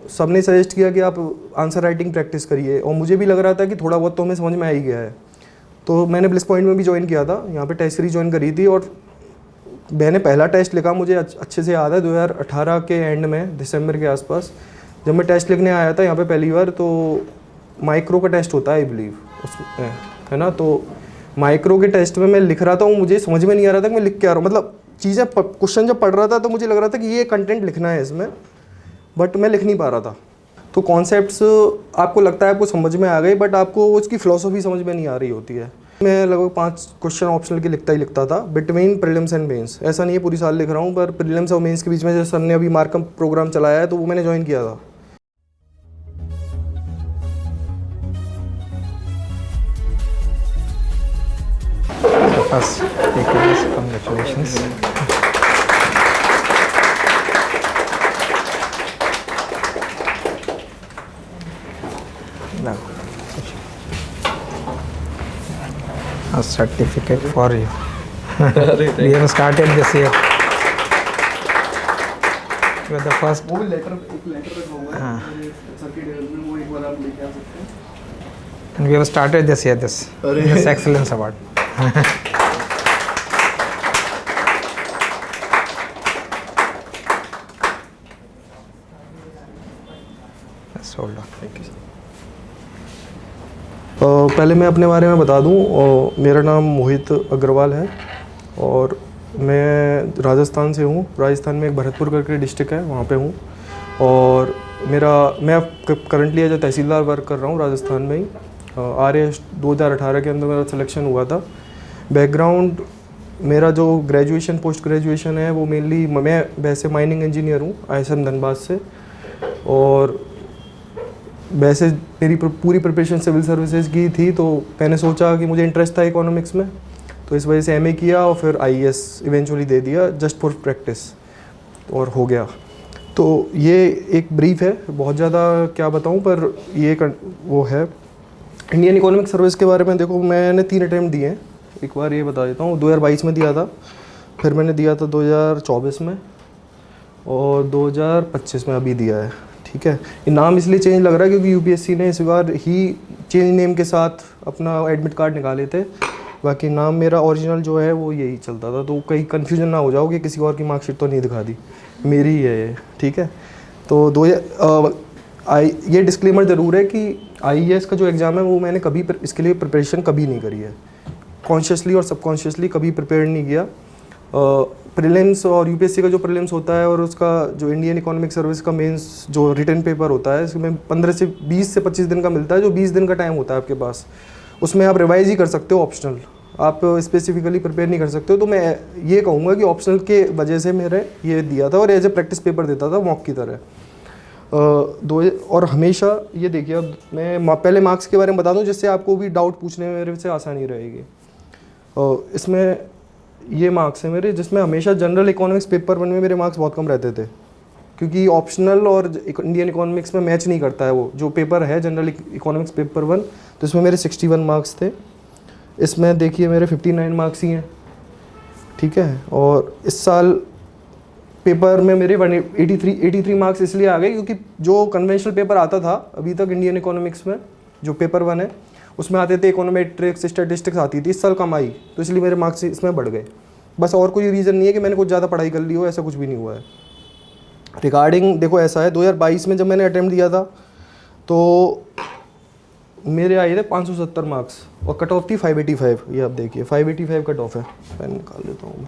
सबने सजेस्ट किया कि आप आंसर राइटिंग प्रैक्टिस करिए, और मुझे भी लग रहा था कि थोड़ा बहुत तो हमें समझ में आ ही गया है। तो मैंने ब्लिस पॉइंट में भी ज्वाइन किया था, यहाँ पे टेस्ट सीरीज ज्वाइन करी थी, और मैंने पहला टेस्ट लिखा, मुझे अच्छे से याद है 2018 के एंड में, दिसंबर के आसपास जब मैं टेस्ट लिखने आया था यहाँ पे पहली बार, तो माइक्रो का टेस्ट होता है आई बिलीव उसमें, है ना। तो माइक्रो के टेस्ट में मैं लिख रहा था, मुझे समझ में नहीं आ रहा था कि मैं लिख क्या रहा हूँ, मतलब चीज़ें क्वेश्चन जब पढ़ रहा था तो मुझे लग रहा था कि ये कंटेंट लिखना है इसमें, बट मैं लिख नहीं पा रहा था। तो कॉन्सेप्ट्स आपको लगता है आपको समझ में आ गए, बट आपको उसकी फ़िलोसफी समझ में नहीं आ रही होती है। मैं लगभग 5 क्वेश्चन ऑप्शनल के लिखता ही लिखता था बिटवीन प्रीलिम्स एंड मेंस। ऐसा नहीं है पूरी साल लिख रहा हूँ, पर प्रीलिम्स और मेंस के बीच में जो सर ने अभी मार्कअप प्रोग्राम चलाया है तो वो मैंने ज्वाइन किया था। First, congratulations. Now, a certificate for you. We have started this year with the first. वो लेटर रखा हुआ है सर के डेल में, वो एक बार आप लेके आ सकते हैं। And we have started this year this excellence award. Let's hold on. Thank you sir. पहले मैं अपने बारे में बता दूं, मेरा नाम मोहित अग्रवाल है और मैं राजस्थान से हूँ। राजस्थान में एक भरतपुर करके डिस्ट्रिक्ट है, वहाँ पे हूँ। और मैं currently as a tahsildar work कर रहा हूँ राजस्थान में ही। RAS 2018 के अंदर मेरा सिलेक्शन हुआ था। बैकग्राउंड मेरा जो ग्रेजुएशन पोस्ट ग्रेजुएशन है वो मेनली, मैं वैसे माइनिंग इंजीनियर हूँ ISM धनबाद से, और वैसे मेरी पूरी प्रिपरेशन सिविल सर्विसेज की थी। तो मैंने सोचा कि मुझे इंटरेस्ट था इकोनॉमिक्स में, तो इस वजह से MA किया और फिर IAS इवेंचुअली दे दिया जस्ट फॉर प्रैक्टिस, और हो गया। तो ये एक ब्रीफ है, बहुत ज़्यादा क्या बताऊँ, पर ये वो है इंडियन इकोनॉमिक सर्विस के बारे में। देखो मैंने 3 अटैम्प्ट दिए हैं, एक बार ये बता देता हूँ। 2022 में दिया था, फिर मैंने दिया था 2024 में, और 2025 में अभी दिया है। ठीक है, ये नाम इसलिए चेंज लग रहा है क्योंकि UPSC ने इस बार ही चेंज नेम के साथ अपना एडमिट कार्ड निकाले थे। बाकी नाम मेरा ओरिजिनल जो है वो यही चलता था, तो कहीं कन्फ्यूजन ना हो जाओ कि किसी और की मार्कशीट तो नहीं दिखा दी, मेरी ही है ये। ठीक है, तो ये डिस्क्लेमर ज़रूर है कि IAS का जो एग्ज़ाम है वो मैंने कभी इसके लिए प्रिपरेशन कभी नहीं करी है, कॉन्शियसली और सबकॉन्शियसली कभी प्रिपेयर नहीं किया। प्रीलिम्स और UPSC का जो प्रीलिम्स होता है और उसका जो इंडियन इकोनॉमिक सर्विस का मेंस जो रिटन पेपर होता है, इसमें 15 से 20 से 25 दिन का मिलता है। जो 20 दिन का टाइम होता है आपके पास, उसमें आप रिवाइज ही कर सकते हो, ऑप्शनल। आप स्पेसिफिकली प्रिपेयर नहीं कर सकते हो। तो मैं ये कहूँगा कि ऑप्शनल के वजह से मेरे ये दिया था, और एज ए प्रैक्टिस पेपर देता था मॉक की तरह। और हमेशा ये देखिए, अब मैं पहले मार्क्स के बारे में बता दूं जिससे आपको भी डाउट पूछने में मेरे से आसानी रहेगी। इसमें ये मार्क्स हैं मेरे, जिसमें हमेशा जनरल इकोनॉमिक्स पेपर 1 में मेरे मार्क्स बहुत कम रहते थे, क्योंकि ऑप्शनल और इंडियन इकोनॉमिक्स में मैच नहीं करता है वो जो पेपर है जनरल इकोनॉमिक्स पेपर 1। तो इसमें मेरे 61 मार्क्स थे, इसमें देखिए मेरे 59 मार्क्स ही हैं। ठीक है, और इस साल पेपर में मेरे 83 मार्क्स इसलिए आ गए क्योंकि जो कन्वेंशनल पेपर आता था अभी तक इंडियन इकोनॉमिक्स में, जो पेपर 1 है उसमें आते थे इकोनोमेट्रिक्स, स्टैटिस्टिक्स आती थी, इस साल कम आई, तो इसलिए मेरे मार्क्स इसमें बढ़ गए। बस और कोई रीज़न नहीं है कि मैंने कुछ ज़्यादा पढ़ाई कर ली हो, ऐसा कुछ भी नहीं हुआ है। रिगार्डिंग देखो ऐसा है, 2022 में जब मैंने अटैम्प्ट दिया था तो मेरे आए थे 570 मार्क्स और कट ऑफ थी 585। ये आप देखिए 585 कट ऑफ है, पेन निकाल लेता हूँ।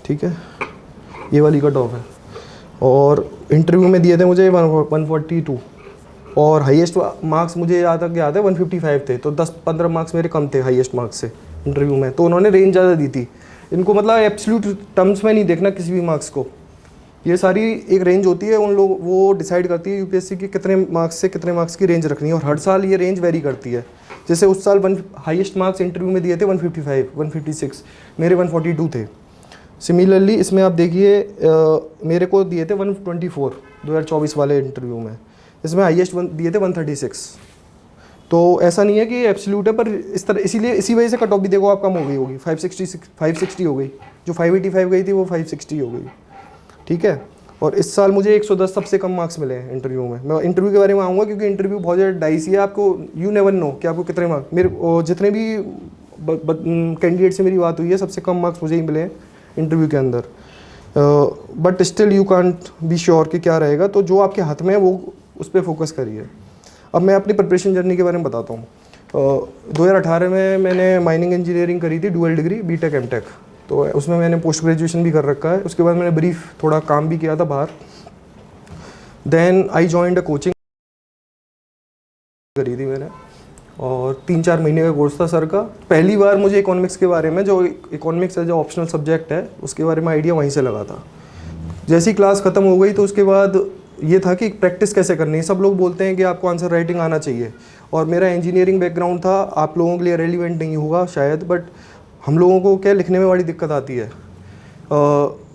ठीक है, ये वाली कट ऑफ है, और इंटरव्यू में दिए थे मुझे 142, और हाईएस्ट मार्क्स मुझे याद है 155 थे। तो 10-15 मार्क्स मेरे कम थे हाईएस्ट मार्क्स से इंटरव्यू में, तो उन्होंने रेंज ज़्यादा दी थी। इनको मतलब एब्सोल्यूट टर्म्स में नहीं देखना किसी भी मार्क्स को, ये सारी एक रेंज होती है, उन लोग वो डिसाइड करती है UPSC की कितने मार्क्स से कितने मार्क्स की रेंज रखनी है, और हर साल ये रेंज वेरी करती है। जैसे उस साल हाईएस्ट मार्क्स इंटरव्यू में दिए थे 155, 156, मेरे 142 थे। सिमिलरली इसमें आप देखिए मेरे को दिए थे 124 2024 वाले इंटरव्यू में, इसमें हाईएस्ट दिए थे 136। तो ऐसा नहीं है कि एब्सोल्यूट है, पर इस तरह इसीलिए इसी वजह से कट ऑफ भी देखो आप कम हो गई होगी, 560 हो गई, जो 585 गई थी वो 560 हो गई। ठीक है, और इस साल मुझे 110 सबसे कम मार्क्स मिले हैं इंटरव्यू में। मैं इंटरव्यू के बारे में आऊँगा क्योंकि इंटरव्यू बहुत ज़्यादा डाइसी है, आपको यू नेवर नो कि आपको कितने मार्क्स। मेरे जितने भी कैंडिडेट से मेरी बात हुई है सबसे कम मार्क्स मुझे ही मिले हैं इंटरव्यू के अंदर। But still you can't be sure कि क्या रहेगा, तो जो आपके हाथ में है वो उस पर फोकस करिए। अब मैं अपनी प्रिपरेशन जर्नी के बारे में बताता हूँ। 2018 में मैंने माइनिंग इंजीनियरिंग करी थी, डुअल डिग्री बीटेक एमटेक, तो उसमें मैंने पोस्ट ग्रेजुएशन भी कर रखा है। उसके बाद मैंने ब्रीफ थोड़ा काम भी किया था बाहर। Then I joined a coaching करी थी मैंने, और 3-4 महीने का कोर्स था सर का। पहली बार मुझे इकोनॉमिक्स के बारे में, जो इकोनॉमिक्स है जो ऑप्शनल सब्जेक्ट है, उसके बारे में आइडिया वहीं से लगा था। जैसी क्लास ख़त्म हो गई तो उसके बाद ये था कि प्रैक्टिस कैसे करनी है। सब लोग बोलते हैं कि आपको आंसर राइटिंग आना चाहिए, और मेरा इंजीनियरिंग बैकग्राउंड था, आप लोगों के लिए रेलिवेंट नहीं होगा शायद, बट हम लोगों को क्या लिखने में बड़ी दिक्कत आती है।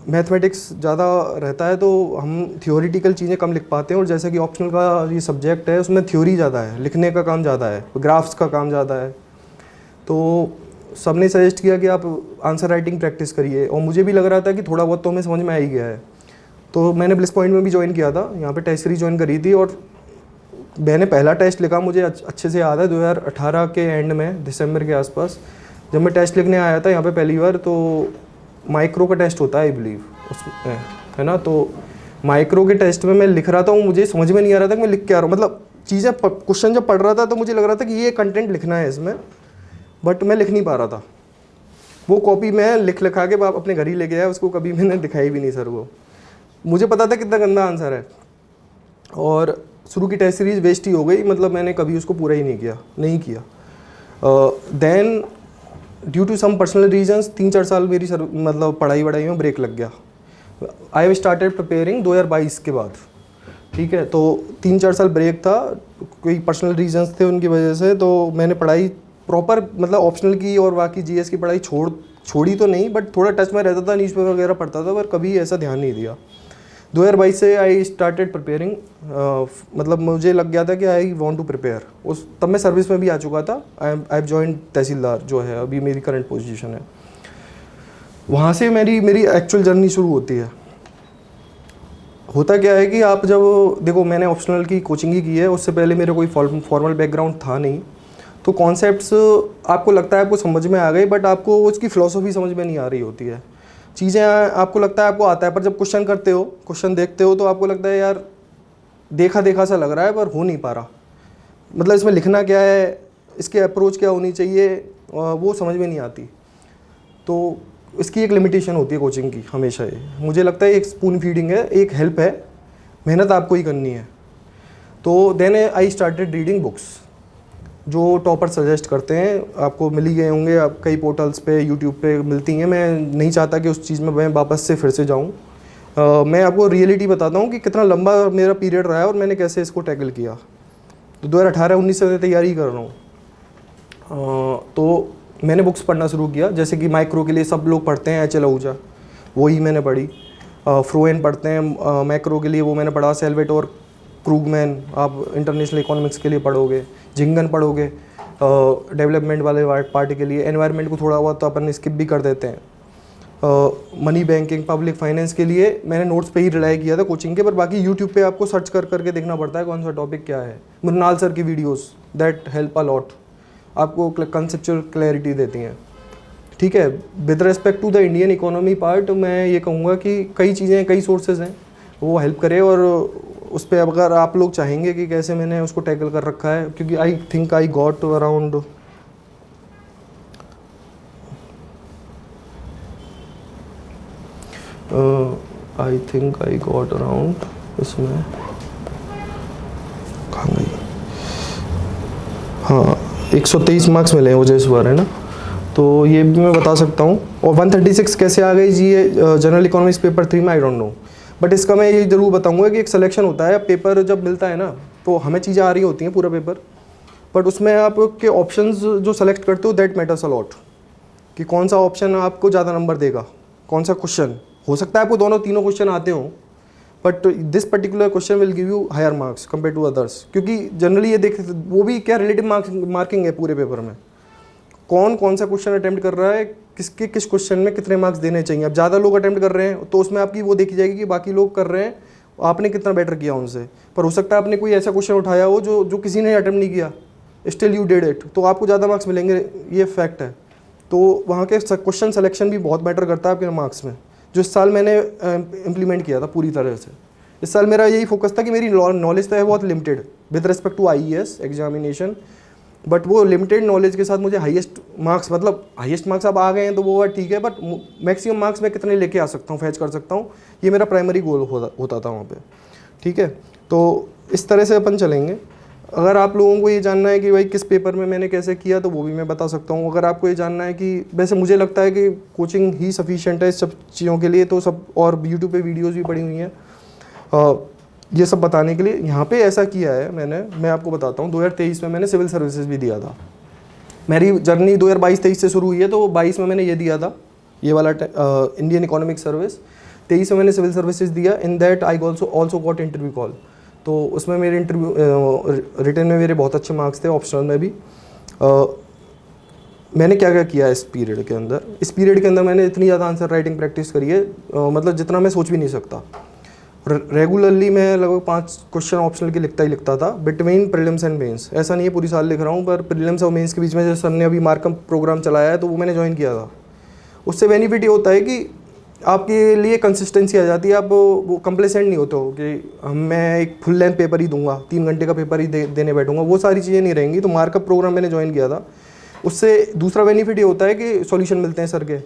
मैथमेटिक्स ज़्यादा रहता है तो हम थियोरिटिकल चीज़ें कम लिख पाते हैं, और जैसे कि ऑप्शनल का ये सब्जेक्ट है उसमें थ्योरी ज़्यादा है, लिखने का काम ज़्यादा है, ग्राफ्स का काम ज़्यादा है। तो सब ने सजेस्ट किया कि आप आंसर राइटिंग प्रैक्टिस करिए, और मुझे भी लग रहा था कि थोड़ा बहुत तो हमें समझ में आ ही गया है। तो मैंने ब्लिस पॉइंट में भी ज्वाइन किया था, यहाँ पे टेस्ट सीरीज ज्वाइन करी थी, और मैंने पहला टेस्ट लिखा, मुझे अच्छे से याद है 2018 के एंड में, दिसंबर के आसपास जब मैं टेस्ट लिखने आया था यहाँ पे पहली बार। तो माइक्रो का टेस्ट होता है आई बिलीव उसमें, है ना। तो माइक्रो के टेस्ट में मैं लिख रहा था, मुझे समझ में नहीं आ रहा था कि मैं लिख क्या रहा हूँ। मतलब चीज़ें क्वेश्चन जब पढ़ रहा था तो मुझे लग रहा था कि ये कंटेंट लिखना है इसमें, बट मैं लिख नहीं पा रहा था। वो कॉपी मैं लिखा के अपने घर ही लेके आया, उसको कभी मैंने दिखाई भी नहीं सर को। मुझे पता था कितना गंदा आंसर है, और शुरू की टेस्ट सीरीज वेस्ट ही हो गई, मतलब मैंने कभी उसको पूरा ही नहीं किया। Then due to some personal reasons 3-4 साल मेरी मतलब पढ़ाई में ब्रेक लग गया। आई हैव स्टार्टेड प्रिपेयरिंग 2022 के बाद, ठीक है। तो 3-4 साल ब्रेक था, कोई पर्सनल रीजंस थे उनकी वजह से। तो मैंने पढ़ाई प्रॉपर मतलब ऑप्शनल की और बाकी जीएस की पढ़ाई छोड़ी तो नहीं, बट थोड़ा टच में रहता था, न्यूज़पेपर वगैरह पढ़ता था, पर कभी ऐसा ध्यान नहीं दिया। 2022 से आई स्टार्टेड प्रिपेयरिंग, मतलब मुझे लग गया था कि आई वांट टू प्रिपेयर। तब मैं सर्विस में भी आ चुका था। आई हैव जॉइंड तहसीलदार, जो है अभी मेरी करंट पोजीशन है। वहाँ से मेरी एक्चुअल जर्नी शुरू होती है। होता क्या है कि आप जब देखो, मैंने ऑप्शनल की कोचिंग ही की है, उससे पहले मेरा कोई फॉर्मल बैकग्राउंड था नहीं। तो कॉन्सेप्ट्स आपको लगता है आपको समझ में आ गए, बट आपको उसकी फ़िलॉसफी समझ में नहीं आ रही होती है। चीज़ें आपको लगता है आपको आता है, पर जब क्वेश्चन करते हो, क्वेश्चन देखते हो, तो आपको लगता है यार देखा सा लग रहा है, पर हो नहीं पा रहा। मतलब इसमें लिखना क्या है, इसके अप्रोच क्या होनी चाहिए, वो समझ में नहीं आती। तो इसकी एक लिमिटेशन होती है कोचिंग की हमेशा। ये मुझे लगता है एक स्पून फीडिंग है, एक हेल्प है, मेहनत आपको ही करनी है। तो then I started reading books जो टॉपर सजेस्ट करते हैं। आपको मिल ही गए होंगे, आप कई पोर्टल्स पे, यूट्यूब पे मिलती हैं। मैं नहीं चाहता कि उस चीज़ में मैं वापस से फिर से जाऊँ। मैं आपको रियलिटी बताता हूँ कि कितना लंबा मेरा पीरियड रहा है और मैंने कैसे इसको टैकल किया। तो 2018-19 से मैं तैयारी कर रहा हूँ। तो मैंने बुक्स पढ़ना शुरू किया, जैसे कि माइक्रो के लिए सब लोग पढ़ते हैं एच एल आहूजा, वही मैंने पढ़ी। फ्रोएन पढ़ते हैं मैक्रो के लिए, वो मैंने पढ़ा। सेल्वेटोर क्रूगमैन आप इंटरनेशनल इकोनॉमिक्स के लिए पढ़ोगे। जिंगन पढ़ोगे डेवलपमेंट वाले पार्टी के लिए। एनवायरनमेंट को थोड़ा बहुत तो अपन स्किप भी कर देते हैं। मनी बैंकिंग, पब्लिक फाइनेंस के लिए मैंने नोट्स पे ही रिलाई किया था कोचिंग के, पर बाकी यूट्यूब पे आपको सर्च करके देखना पड़ता है कौन सा टॉपिक क्या है। मृणाल सर की videos that help a lot, आपको कंसेप्चुअल क्लैरिटी देती हैं, ठीक है। With respect to the Indian economy part, मैं ये कहूँगा कि कई चीज़ें, कई सोर्सेज हैं, वो हेल्प करे। और उस पर अगर आप लोग चाहेंगे कि कैसे मैंने उसको टैकल कर रखा है, क्योंकि I think I got around इसमें कहाँ गई, हाँ 123 मार्क्स मिले हैं मुझे इस बार, है ना। तो ये भी मैं बता सकता हूँ। और 136 कैसे आ गई जी ये जनरल इकोनॉमिक्स पेपर 3 में, आई डोंट नो। बट इसका मैं ये ज़रूर बताऊँगा कि एक सिलेक्शन होता है। पेपर जब मिलता है ना, तो हमें चीज़ें आ रही होती हैं पूरा पेपर, बट उसमें आपके ऑप्शंस जो सेलेक्ट करते हो दैट मैटर्स अ लॉट, कि कौन सा ऑप्शन आपको ज़्यादा नंबर देगा, कौन सा क्वेश्चन। हो सकता है आपको दोनों तीनों क्वेश्चन आते हो, but this particular question will give you higher marks compare to others. क्योंकि जनरली ये वो भी क्या रिलेटिव मार्किंग है पूरे पेपर में, कौन सा क्वेश्चन अटेम्प्ट कर रहा है किसके किस क्वेश्चन में कितने मार्क्स देने चाहिए। अब ज़्यादा लोग अटेम्प्ट कर रहे हैं तो उसमें आपकी वो देखी जाएगी कि बाकी लोग कर रहे हैं, आपने कितना बेटर किया उनसे। पर हो सकता है आपने कोई ऐसा क्वेश्चन उठाया हो जो किसी ने अटेम्प्ट नहीं किया, स्टिल यू डिड इट, तो आपको ज़्यादा मार्क्स मिलेंगे, ये फैक्ट है। तो वहाँ के क्वेश्चन सिलेक्शन भी बहुत मैटर करता है आपके मार्क्स में, जो इस साल मैंने इम्प्लीमेंट किया था पूरी तरह से। इस साल मेरा यही फोकस था कि मेरी नॉलेज तो है बहुत limited with respect to IAS examination, but वो लिमिटेड नॉलेज के साथ मुझे हाईएस्ट मार्क्स, मतलब हाईएस्ट मार्क्स अब आ गए हैं तो वो ठीक है, बट मैक्सिमम मार्क्स मैं कितने लेके आ सकता हूँ, फैच कर सकता हूँ, ये मेरा प्राइमरी गोल होता था वहाँ पे। ठीक है, तो इस तरह से अपन चलेंगे। अगर आप लोगों को ये जानना है कि भाई किस पेपर में मैंने कैसे किया, तो वो भी मैं बता सकता हूँ। अगर आपको ये जानना है कि वैसे मुझे लगता है कि कोचिंग ही सफिशिएंट है इस सब चीज़ों के लिए, तो सब और यूट्यूब पे वीडियोज़ भी पड़ी हुई हैं ये सब बताने के लिए। यहाँ पे ऐसा किया है मैं आपको बताता हूँ। 2023 में मैंने सिविल सर्विसेज भी दिया था। मेरी जर्नी 2022-23 से शुरू हुई है, तो 22 में मैंने ये दिया था, ये वाला इंडियन इकोनॉमिक सर्विस। 23 में मैंने सिविल सर्विसेज दिया। In that I also got interview call, तो उसमें मेरे इंटरव्यू रिटन में मेरे बहुत अच्छे मार्क्स थे, ऑप्शनल में भी। मैंने क्या क्या किया इस पीरियड के अंदर मैंने इतनी ज़्यादा आंसर राइटिंग प्रैक्टिस करी है, मतलब जितना मैं सोच भी नहीं सकता। रेगुलरली मैं लगभग 5 क्वेश्चन ऑप्शनल के लिखता ही लिखता था बिटवीन प्रीलिम्स एंड मेंस। ऐसा नहीं है पूरी साल लिख रहा हूँ, पर प्रीलिम्स और मेंस के बीच में जो सर ने अभी मार्कअप प्रोग्राम चलाया है तो वो मैंने ज्वाइन किया था। उससे बेनिफिट ये होता है कि आपके लिए कंसिस्टेंसी आ जाती है, आप वो कंप्लेसेंट नहीं होते हो कि मैं एक फुल लेंथ पेपर ही दूंगा, 3 घंटे का पेपर ही देने बैठूंगा, वो सारी चीज़ें नहीं रहेंगी। तो मार्कअप प्रोग्राम मैंने ज्वाइन किया था। उससे दूसरा बेनिफिट ये होता है कि सॉल्यूशन मिलते हैं सर के।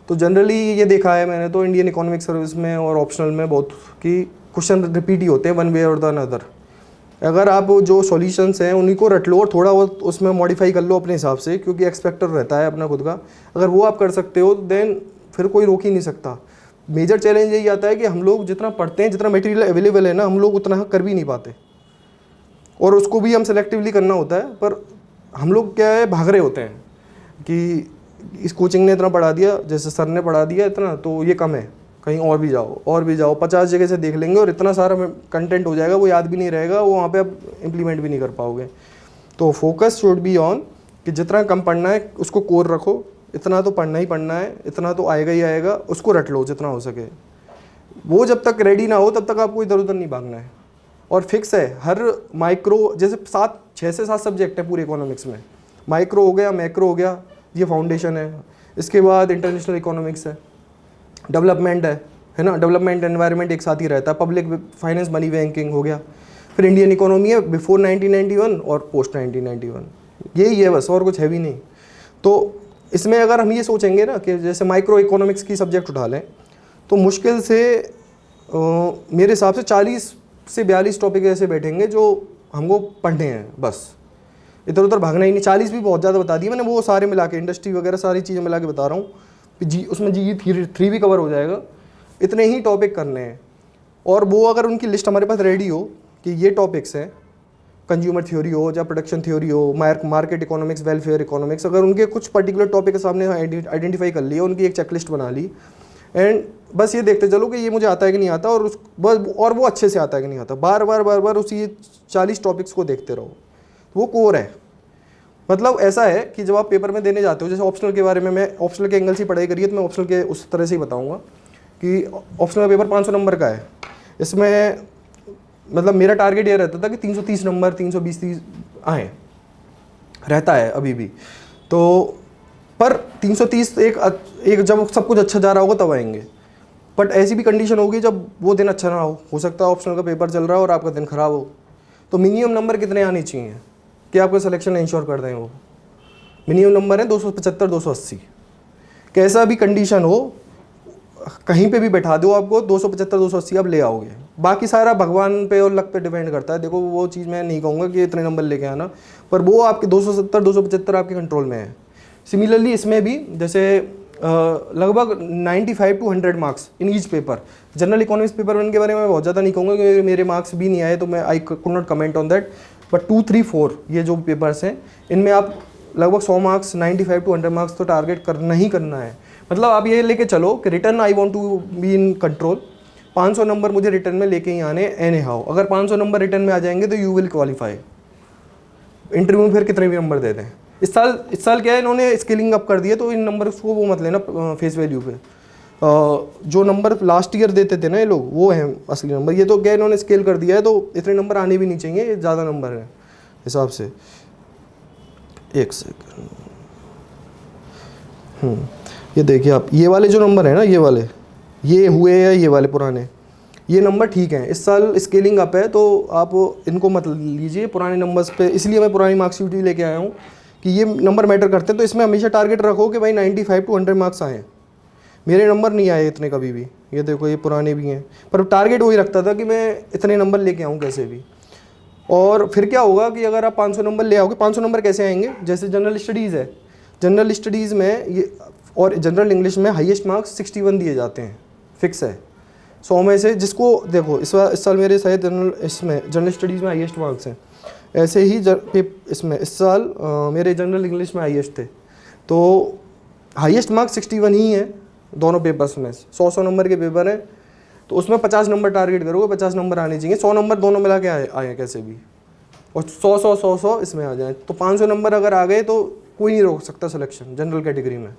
तो जनरली ये देखा है मैंने तो इंडियन इकोनॉमिक सर्विस में और ऑप्शनल में बहुत कि क्वेश्चन रिपीट ही होते हैं वन वे और द अनदर। अगर आप जो सॉल्यूशंस हैं उन्हीं को रट लो और थोड़ा बहुत उसमें मॉडिफाई कर लो अपने हिसाब से, क्योंकि एक्सपेक्टर रहता है अपना खुद का। अगर वो आप कर सकते हो देन फिर कोई रोक ही नहीं सकता। मेजर चैलेंज यही आता है कि हम लोग जितना पढ़ते हैं, जितना मटेरियल अवेलेबल है ना, हम लोग उतना कर भी नहीं पाते, और उसको भी हम सेलेक्टिवली करना होता है। पर हम लोग क्या है, भाग रहे होते हैं कि इस कोचिंग ने इतना पढ़ा दिया, जैसे सर ने पढ़ा दिया इतना, तो ये कम है, कहीं और भी जाओ 50 जगह से देख लेंगे और इतना सारा कंटेंट हो जाएगा, वो याद भी नहीं रहेगा, वो वहाँ पे आप इम्प्लीमेंट भी नहीं कर पाओगे। तो फोकस शुड बी ऑन कि जितना कम पढ़ना है उसको कोर रखो, इतना तो पढ़ना ही पढ़ना है, इतना तो आएगा ही आएगा, उसको रट लो जितना हो सके। वो जब तक रेडी ना हो तब तक आपको इधर उधर नहीं भागना है। और फिक्स है हर माइक्रो, जैसे 6 से 7 सब्जेक्ट है पूरे इकोनॉमिक्स में, माइक्रो हो गया, मैक्रो हो गया, ये फाउंडेशन है। इसके बाद इंटरनेशनल इकोनॉमिक्स है, डेवलपमेंट है ना, डेवलपमेंट एनवायरनमेंट एक साथ ही रहता है, पब्लिक फाइनेंस मनी बैंकिंग हो गया, फिर इंडियन इकोनॉमी है बिफोर 1991 और पोस्ट 1991, यही है बस, और कुछ है भी नहीं। तो इसमें अगर हम ये सोचेंगे ना कि जैसे माइक्रो इकोनॉमिक्स की सब्जेक्ट उठा लें, तो मुश्किल से मेरे हिसाब से 40 से 42 टॉपिक ऐसे बैठेंगे जो हमको पढ़ने हैं, बस इधर उधर भागना ही नहीं। 40 भी बहुत ज़्यादा बता दिए मैंने, वो सारे मिला के इंडस्ट्री वगैरह सारी चीज़ें मिला के बता रहा हूँ। उसमें GE3 भी कवर हो जाएगा। इतने ही टॉपिक करने हैं, और वो अगर उनकी लिस्ट हमारे पास रेडी हो कि ये टॉपिक्स हैं, कंज्यूमर थ्योरी हो या प्रोडक्शन थ्योरी हो, मार्केट इकोनॉमिक्स, वेलफेयर इकोनॉमिक्स, अगर उनके कुछ पर्टिकुलर टॉपिक के सामने आइडेंटिफाई कर लिया, उनकी एक चेकलिस्ट बना ली, एंड बस ये देखते चलो कि ये मुझे आता है कि नहीं आता, और वो अच्छे से आता है कि नहीं आता, बार बार उसी 40 टॉपिक्स को देखते रहो, वो कोर है। मतलब ऐसा है कि जब आप पेपर में देने जाते हो, जैसे ऑप्शनल के बारे में, मैं ऑप्शनल के एंगल से पढ़ाई करी है तो मैं ऑप्शनल के उस तरह से ही बताऊंगा कि ऑप्शनल पेपर 500 नंबर का है। इसमें मतलब मेरा टारगेट ये रहता था कि 330 नंबर, 320-30 आए, रहता है अभी भी। तो पर 330 एक जब सब कुछ अच्छा जा रहा होगा तब आएंगे, बट ऐसी भी कंडीशन होगी जब वो दिन अच्छा ना हो सकता है ऑप्शनल का पेपर चल रहा हो और आपका दिन ख़राब हो। तो मिनिमम नंबर कितने आने चाहिए कि आपका सिलेक्शन इंश्योर कर दें? वो मिनिमम नंबर है 275-280। कैसा भी कंडीशन हो, कहीं पे भी बैठा दो, आपको 275-280 आप ले आओगे। बाकी सारा भगवान पे और लक पे डिपेंड करता है। देखो वो चीज़ मैं नहीं कहूँगा कि इतने नंबर लेके आना, पर वो आपके 270-275 आपके कंट्रोल में है। सिमिलरली इसमें भी जैसे लगभग 95 to 100 marks in each paper. General economics paper one के बारे में बहुत ज़्यादा नहीं कहूँगा क्योंकि मेरे मार्क्स भी नहीं आए, तो मैं I could not comment on that. But 2, 3, 4 ये जो पेपर्स हैं, इनमें आप लगभग 100 मार्क्स, 95 to 100 मार्क्स तो टारगेट करना ही करना है। मतलब आप ये लेके चलो कि return I want to be in control, 500 नंबर मुझे रिटर्न में लेके ही आने एनी हाउ। अगर 500 नंबर रिटर्न में आ जाएंगे तो यू विल क्वालिफाई। इंटरव्यू में फिर कितने भी नंबर दे दें, इस साल क्या है, इन्होंने स्केलिंग अप कर दिया, तो इन नंबर को वो मत लेना फेस वैल्यू पे। जो नंबर लास्ट ईयर देते थे ना ये लोग, वो है असली नंबर। ये तो क्या है, इन्होंने स्केल कर दिया है, तो इतने नंबर आने भी नहीं चाहिए, ये ज़्यादा नंबर है हिसाब से। एक सेकंड, ये देखिए आप, ये वाले जो नंबर है ना, ये वाले ये हुए या ये वाले पुराने, ये नंबर ठीक हैं। इस साल स्केलिंग अप है, तो आप इनको मत लीजिए पुराने नंबर्स पे। इसलिए मैं पुरानी मार्क्सशीट भी लेके आया हूँ कि ये नंबर मैटर करते हैं। तो इसमें हमेशा टारगेट रखो कि भाई 95 to 100 मार्क्स आए। मेरे नंबर नहीं आए इतने कभी भी, ये देखो ये पुराने भी हैं, पर टारगेट वही रखता था कि मैं इतने नंबर लेके आऊँ कैसे भी। और फिर क्या होगा कि अगर आप 500 नंबर ले आओगे, 500 नंबर कैसे आएंगे, जैसे जनरल स्टडीज़ है, जनरल स्टडीज़ में ये और जनरल इंग्लिश में हाईएस्ट मार्क्स 61 दिए जाते हैं, फिक्स है 100 में से। जिसको देखो इस साल मेरे शायद जनरल स्टडीज़ में हाईएस्ट मार्क्स हैं। ऐसे ही इसमें इस साल मेरे जनरल इंग्लिश में हाईएस्ट थे, तो हाईएस्ट मार्क्स 61 ही है दोनों पेपर्स में। 100 नंबर के पेपर हैं, तो उसमें 50 नंबर टारगेट करोगे, 50 नंबर आने चाहिए। 100 नंबर दोनों मिला के आए कैसे भी, और 100 इसमें आ जाए, तो 500 नंबर अगर आ गए तो कोई नहीं रोक सकता सिलेक्शन जनरल कैटेगरी में।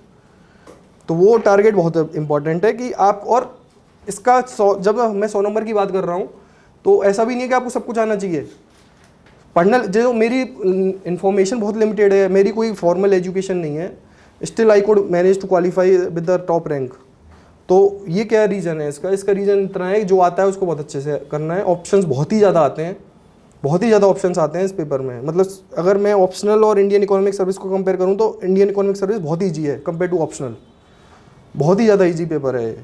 तो वो टारगेट बहुत इंपॉर्टेंट है कि आप, और इसका 100, जब मैं 100 नंबर की बात कर रहा हूँ, तो ऐसा भी नहीं है कि आपको सब कुछ आना चाहिए। पढ़ना, जो मेरी इन्फॉर्मेशन बहुत लिमिटेड है, मेरी कोई फॉर्मल एजुकेशन नहीं है, still I could manage to qualify with the top rank. तो ये क्या रीज़न है इसका रीज़न इतना है, जो आता है उसको बहुत अच्छे से करना है। ऑप्शंस बहुत ही ज़्यादा आते हैं, बहुत ही ज़्यादा ऑप्शंस आते हैं इस पेपर में। मतलब अगर मैं ऑप्शनल और इंडियन इकोनॉमिक सर्विस को कंपेयर करूँ, तो इंडियन इकोनॉमिक सर्विस बहुत ईजी है कंपेयर टू ऑप्शनल, बहुत ही ज़्यादा ईजी पेपर है।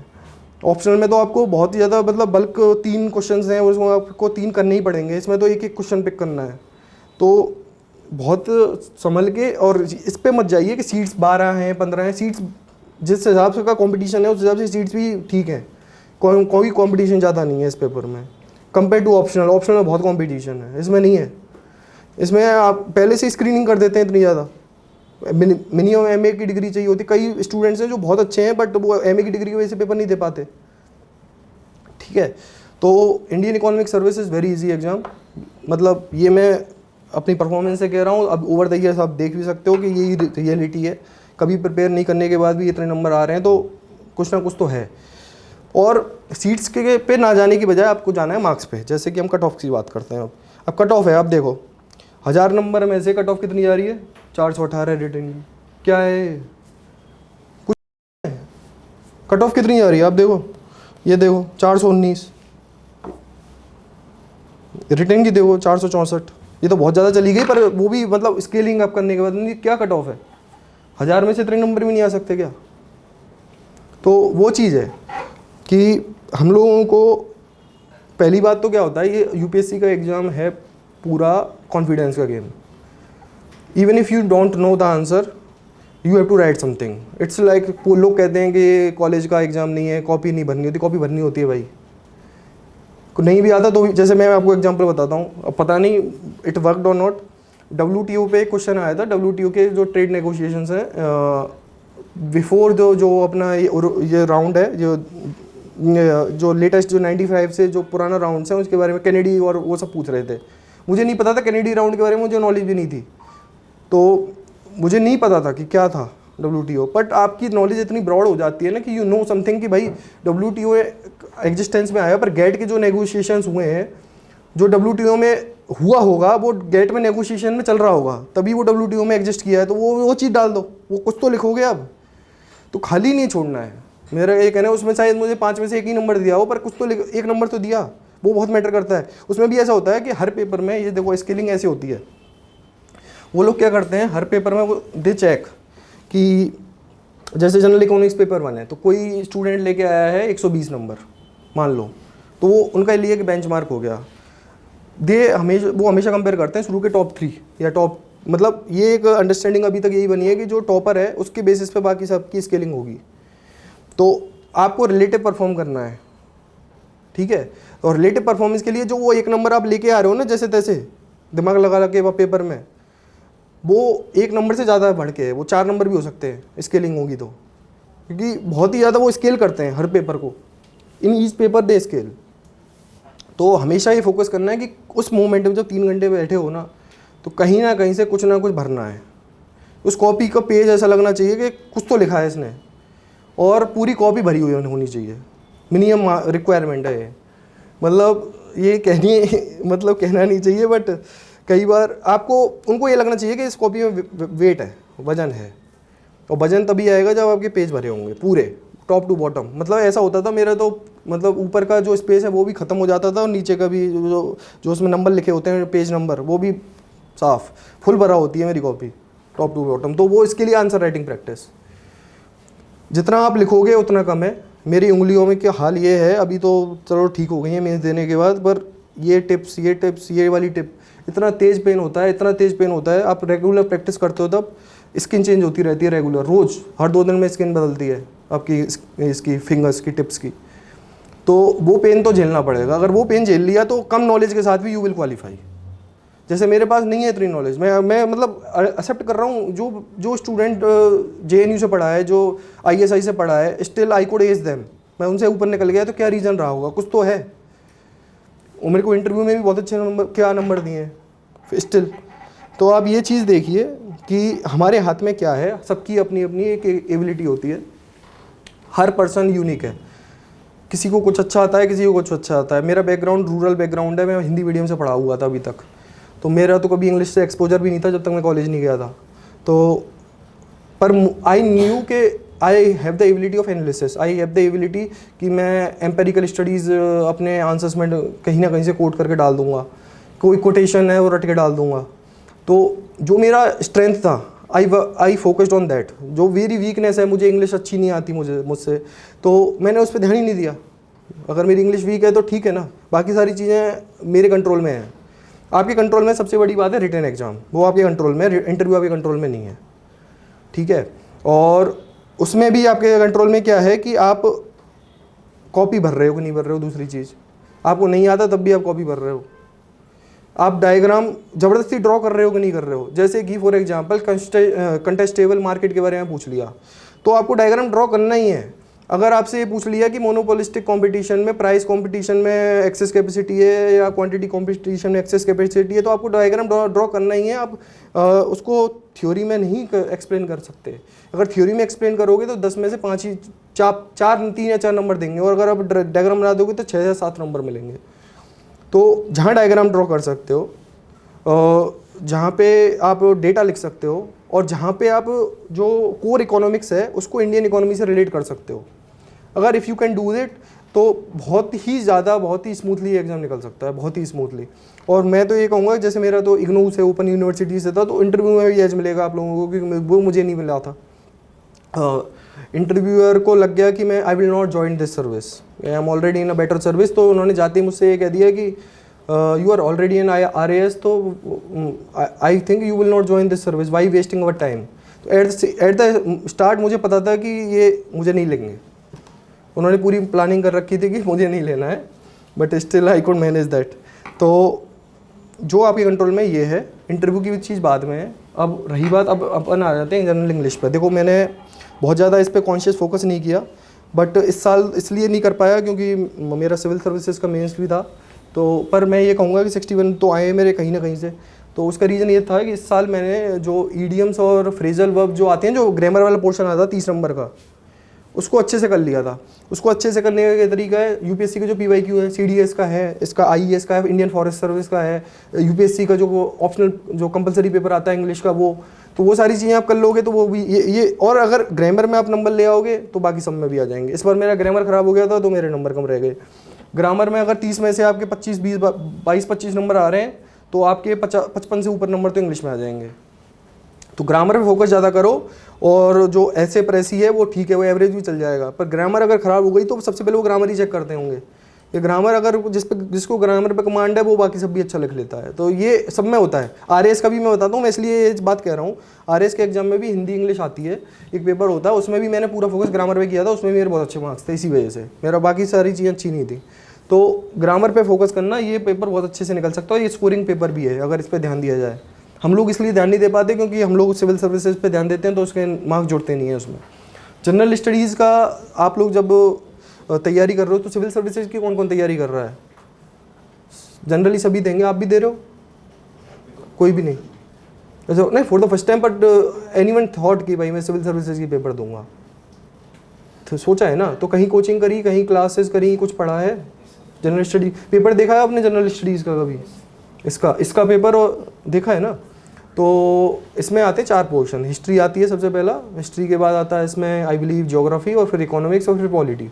ऑप्शनल में तो आपको बहुत ही ज़्यादा, मतलब बल्क 3 क्वेश्चंस हैं, उसमें आपको 3 करने ही पड़ेंगे। इसमें तो एक क्वेश्चन पिक करना है, तो बहुत संभल के। और इस पे मत जाइए कि सीट्स 12 हैं 15 हैं। सीट्स जिस हिसाब से का कंपटीशन है, उस हिसाब से सीट्स भी ठीक है, कोई कंपटीशन ज़्यादा नहीं है इस पेपर में कंपेयर टू ऑप्शनल। ऑप्शनल में बहुत कंपटीशन है, इसमें नहीं है। इसमें आप पहले से स्क्रीनिंग कर देते हैं इतनी ज़्यादा। मिनिमम एमए की डिग्री चाहिए होती। कई स्टूडेंट्स हैं जो बहुत अच्छे हैं, बट वो एमए की डिग्री की वजह से पेपर नहीं दे पाते, ठीक है। तो Indian economic service is very easy exam. मतलब ये मैं अपनी परफॉर्मेंस से कह रहा हूँ। अब ओवर द ईयर्स आप देख भी सकते हो कि यही रियलिटी है। कभी प्रिपेयर नहीं करने के बाद भी इतने नंबर आ रहे हैं, तो कुछ ना कुछ तो है। और सीट्स के पे ना जाने की बजाय आपको जाना है मार्क्स पे। जैसे कि हम कट ऑफ की बात करते हैं। अब कट ऑफ है, आप देखो 1000 नंबर में से कट ऑफ कितनी जा रही है, 418 रिटर्न की। क्या है, कुछ है। कट ऑफ कितनी जा रही है आप देखो, ये देखो 419, रिटर्न की देखो 464। ये तो बहुत ज़्यादा चली गई, पर वो भी मतलब स्केलिंग अप करने के बाद क्या कट ऑफ है, 1000 में से इतने नंबर भी नहीं आ सकते क्या। तो वो चीज़ है कि हम लोगों को पहली बात तो क्या होता है, ये यूपीएससी का एग्ज़ाम है पूरा कॉन्फिडेंस का game. Even if you don't know the answer, you have to write something. It's like लोग कहते हैं कि कॉलेज का एग्ज़ाम नहीं है, कॉपी नहीं भरनी होती। कॉपी भरनी होती है भाई, नहीं भी आता तो भी। जैसे मैं आपको एग्जांपल बताता हूँ, अब पता नहीं इट वर्कड और नॉट। WTO पे एक क्वेश्चन आया था। WTO के जो ट्रेड नेगोशिएशंस हैं, बिफोर जो अपना ये राउंड है, जो लेटेस्ट जो 95 से जो पुराना राउंड्स हैं, उसके बारे में कैनेडी और वो सब पूछ रहे थे। मुझे नहीं पता था कैनेडी राउंड के बारे में, मुझे नॉलेज भी नहीं थी, तो मुझे नहीं पता था कि क्या था WTO। बट आपकी नॉलेज इतनी ब्रॉड हो जाती है ना कि यू नो समथिंग कि भाई WTO एग्जिस्टेंस में आया, पर गेट के जो नेगोशिएशंस हुए हैं, जो WTO में हुआ होगा वो गेट में नेगोशिएशन में चल रहा होगा, तभी वो WTO में एग्जिस्ट किया है। तो वो चीज़ डाल दो, वो कुछ तो लिखोगे अब, तो खाली नहीं छोड़ना है। मेरा ये कहना है, उसमें शायद मुझे 5 में से 1 ही नंबर दिया हो, पर कुछ तो एक नंबर तो दिया, वो बहुत मैटर करता है। उसमें भी ऐसा होता है कि हर पेपर में, ये देखो स्केलिंग ऐसी होती है, वो लोग क्या करते हैं हर पेपर में, वो दे चेक कि जैसे जनरल इकोनॉमिक्स पेपर 1 है, तो कोई स्टूडेंट लेके आया है 120 नंबर मान लो, तो वो उनका लिए एक बेंचमार्क हो गया। वो हमेशा कंपेयर करते हैं शुरू के टॉप 3 या टॉप, मतलब ये एक अंडरस्टैंडिंग अभी तक यही बनी है कि जो टॉपर है उसके बेसिस पे बाकी सबकी स्केलिंग होगी। तो आपको रिलेटिव परफॉर्म करना है, ठीक है। और रिलेटिव परफॉर्मेंस के लिए जो वो 1 नंबर आप लेके आ रहे हो ना, जैसे तैसे दिमाग लगा के पेपर में, वो 1 नंबर से ज़्यादा बढ़ के है, वो 4 नंबर भी हो सकते हैं स्केलिंग होगी तो, क्योंकि बहुत ही ज़्यादा वो स्केल करते हैं हर पेपर को। In each paper they scale. तो हमेशा ये फोकस करना है कि उस मोमेंट में जब 3 घंटे बैठे हो ना, तो कहीं ना कहीं से कुछ ना कुछ भरना है। उस कॉपी का पेज ऐसा लगना चाहिए कि कुछ तो लिखा है इसने, और पूरी कॉपी भरी हुई होनी चाहिए, मिनिमम रिक्वायरमेंट है ये। मतलब ये मतलब कहना नहीं चाहिए, बट कई बार आपको उनको ये लगना चाहिए कि इस कॉपी में वेट है, वजन है, और वजन तभी आएगा जब आपके पेज भरे होंगे पूरे टॉप टू बॉटम। मतलब ऐसा होता था मेरा तो, मतलब ऊपर का जो स्पेस है वो भी ख़त्म हो जाता था, और नीचे का भी जो उसमें नंबर लिखे होते हैं, पेज नंबर, वो भी साफ फुल भरा होती है मेरी कॉपी टॉप टू बॉटम। तो वो इसके लिए आंसर राइटिंग प्रैक्टिस, जितना आप लिखोगे उतना कम है। मेरी उंगलियों में क्या हाल ये है, अभी तो चलो ठीक हो गई है मेंस देने के बाद, पर ये टिप्स ये वाली टिप, इतना तेज़ पेन होता है, इतना तेज़ पेन होता है। आप रेगुलर प्रैक्टिस करते हो तब स्किन चेंज होती रहती है रेगुलर, रोज़ हर 2 दिन में स्किन बदलती है आपकी इसकी फिंगर्स की टिप्स की। तो वो पेन तो झेलना पड़ेगा। अगर वो पेन झेल लिया तो कम नॉलेज के साथ भी यू विल क्वालिफाई। जैसे मेरे पास नहीं है इतनी नॉलेज, मैं मतलब एक्सेप्ट कर रहा हूँ, जो स्टूडेंट JNU से पढ़ा है, जो ISI से पढ़ा है, still I could edge them. मैं उनसे ऊपर निकल गया तो क्या रीज़न रहा होगा, कुछ तो है। और मेरे को इंटरव्यू में भी बहुत अच्छे नंबर दिए हैं स्टिल। तो आप ये चीज़ देखिए कि हमारे हाथ में क्या है, सबकी अपनी अपनी एक एबिलिटी होती है, हर पर्सन यूनिक है। किसी को कुछ अच्छा आता है, किसी को कुछ अच्छा आता है। मेरा बैकग्राउंड रूरल बैकग्राउंड है, मैं हिंदी मीडियम से पढ़ा हुआ था अभी तक, तो मेरा तो कभी इंग्लिश से एक्सपोजर भी नहीं था जब तक मैं कॉलेज नहीं गया था। तो पर आई न्यू के I have the ability of analysis, I have the ability कि मैं एम्पेरिकल स्टडीज़ अपने आंसर्स में कहीं ना कहीं से कोट करके डाल दूंगा, कोई कोटेशन है वो रट के डाल दूंगा। तो जो मेरा स्ट्रेंथ था, आई फोकस्ड ऑन दैट। जो मेरी वीकनेस है, मुझे इंग्लिश अच्छी नहीं आती मुझसे, तो मैंने उस पर ध्यान ही नहीं दिया। अगर मेरी इंग्लिश वीक है तो ठीक है ना, बाकी सारी चीज़ें मेरे कंट्रोल में हैं। आपके कंट्रोल में सबसे बड़ी बात है रिटन एग्ज़ाम, वो आपके कंट्रोल में, इंटरव्यू आपके कंट्रोल में नहीं है, ठीक है। और उसमें भी आपके कंट्रोल में क्या है कि आप कॉपी भर रहे हो कि नहीं भर रहे हो। दूसरी चीज़, आपको नहीं आता तब भी आप कॉपी भर रहे हो। आप डायग्राम ज़बरदस्ती ड्रॉ कर रहे हो कि नहीं कर रहे हो। जैसे कि फॉर एग्जांपल कंटेस्टेबल मार्केट के बारे में पूछ लिया, तो आपको डायग्राम ड्रॉ करना ही है। अगर आपसे ये पूछ लिया कि मोनोपोलिस्टिक कंपटीशन में, प्राइस कंपटीशन में एक्सेस कैपेसिटी है या क्वांटिटी कंपटीशन में एक्सेस कैपेसिटी है, तो आपको डायग्राम ड्रॉ करना ही है। आप उसको थ्योरी में नहीं एक्सप्लेन कर सकते। अगर थ्योरी में एक्सप्लेन करोगे तो 10 में से 5 ही 3 या 4 नंबर देंगे, और अगर आप डायग्राम बना दोगे तो 6 या 7 नंबर मिलेंगे। तो जहाँ डायग्राम ड्रॉ कर सकते हो, जहाँ पे आप डेटा लिख सकते हो, और जहाँ पे आप जो कोर इकोनॉमिक्स है उसको इंडियन इकोनॉमी से रिलेट कर सकते हो, अगर if you can do it, तो बहुत ही स्मूथली एग्जाम निकल सकता है, बहुत ही स्मूथली। और मैं तो ये कहूँगा, जैसे मेरा तो इग्नू से, ओपन यूनिवर्सिटी से था, तो इंटरव्यू में भी एज मिलेगा आप लोगों को, क्योंकि वो मुझे नहीं मिला था। इंटरव्यूअर को लग गया कि मैं I will not join this service, I am already in a better service. तो उन्होंने जाते ही मुझसे ये कह दिया कि you are already in RAS, तो I think you will not join this service, why wasting our time. तो एट द स्टार्ट मुझे पता था कि ये मुझे नहीं लेंगे, उन्होंने पूरी प्लानिंग कर रखी थी कि मुझे नहीं लेना है, but still I could manage that. तो जो आपके कंट्रोल में ये है, इंटरव्यू की भी चीज़ बाद में है। अब रही बात, अब अपन आ जाते हैं जनरल इंग्लिश पर। देखो, मैंने बहुत ज़्यादा इस पर कॉन्शियस फोकस नहीं किया, बट इस साल इसलिए नहीं कर पाया क्योंकि मेरा सिविल सर्विसेज का मेंस भी था। तो पर मैं ये कहूँगा कि 61 तो आए मेरे कहीं ना कहीं से। तो उसका रीज़न ये था कि इस साल मैंने जो ईडियम्स और फ्रेजल वर्ब जो आते हैं, जो ग्रामर वाला पोर्शन आता है 30 नंबर का, उसको अच्छे से कर लिया था। उसको अच्छे से करने का तरीका है, यूपीएससी का जो PYQ है, CDS का है, इसका IES का है, इंडियन फॉरेस्ट सर्विस का है, यूपीएससी का जो ऑप्शनल जो कंपलसरी पेपर आता है इंग्लिश का, वो सारी चीज़ें आप कर लोगे तो वो भी ये और अगर ग्रामर में आप नंबर ले आओगे तो बाकी सब में भी आ जाएंगे। इस बार मेरा ग्रामर ख़राब हो गया था तो मेरे नंबर कम रह गए। ग्रामर में अगर 30 में से आपके 22-25 नंबर आ रहे हैं, तो आपके 55 से ऊपर नंबर तो इंग्लिश में आ जाएंगे। तो ग्रामर पे फोकस ज़्यादा करो, और जो ऐसे प्रेसी है वो ठीक है, वो एवरेज भी चल जाएगा। पर ग्रामर अगर ख़राब हो गई तो सबसे पहले वो ग्रामर ही चेक करते होंगे। ये ग्रामर अगर जिसको ग्रामर पे कमांड है वो बाकी सब भी अच्छा लिख लेता है। तो ये सब में होता है। RAS का भी मैं बताता हूँ, मैं इसलिए ये बात कह रहा हूँ। RAS के एग्जाम में भी हिंदी इंग्लिश आती है, एक पेपर होता है, उसमें भी मैंने पूरा फोकस ग्रामर पे किया था, उसमें भी मेरे बहुत अच्छे मार्क्स थे। इसी वजह से मेरा बाकी सारी चीज़ें अच्छी नहीं थी। तो ग्रामर पे फोकस करना, ये पेपर बहुत अच्छे से निकल सकता है। ये स्कोरिंग पेपर भी है अगर इस पर ध्यान दिया जाए। हम लोग इसलिए ध्यान नहीं दे पाते क्योंकि हम लोग सिविल सर्विसेज पे ध्यान देते हैं तो उसके मार्क्स जुड़ते नहीं है उसमें। जनरल स्टडीज़ का आप लोग जब तैयारी कर रहे हो तो सिविल सर्विसेज की कौन कौन तैयारी कर रहा है? जनरली सभी देंगे, आप भी दे रहे हो? कोई भी नहीं? नहीं for the first time, but anyone thought कि भाई मैं सिविल सर्विसेज की पेपर दूंगा, तो सोचा है ना? तो कहीं कोचिंग करी, कहीं क्लासेस करी, कुछ पढ़ा है? जनरल स्टडी पेपर देखा है आपने जनरल स्टडीज़ का कभी? इसका पेपर देखा है ना? तो इसमें आते हैं 4 पोर्शन। हिस्ट्री आती है सबसे पहला, हिस्ट्री के बाद आता है इसमें आई बिलीव ज्योग्राफी, और फिर इकोनॉमिक्स, और फिर पॉलिटी।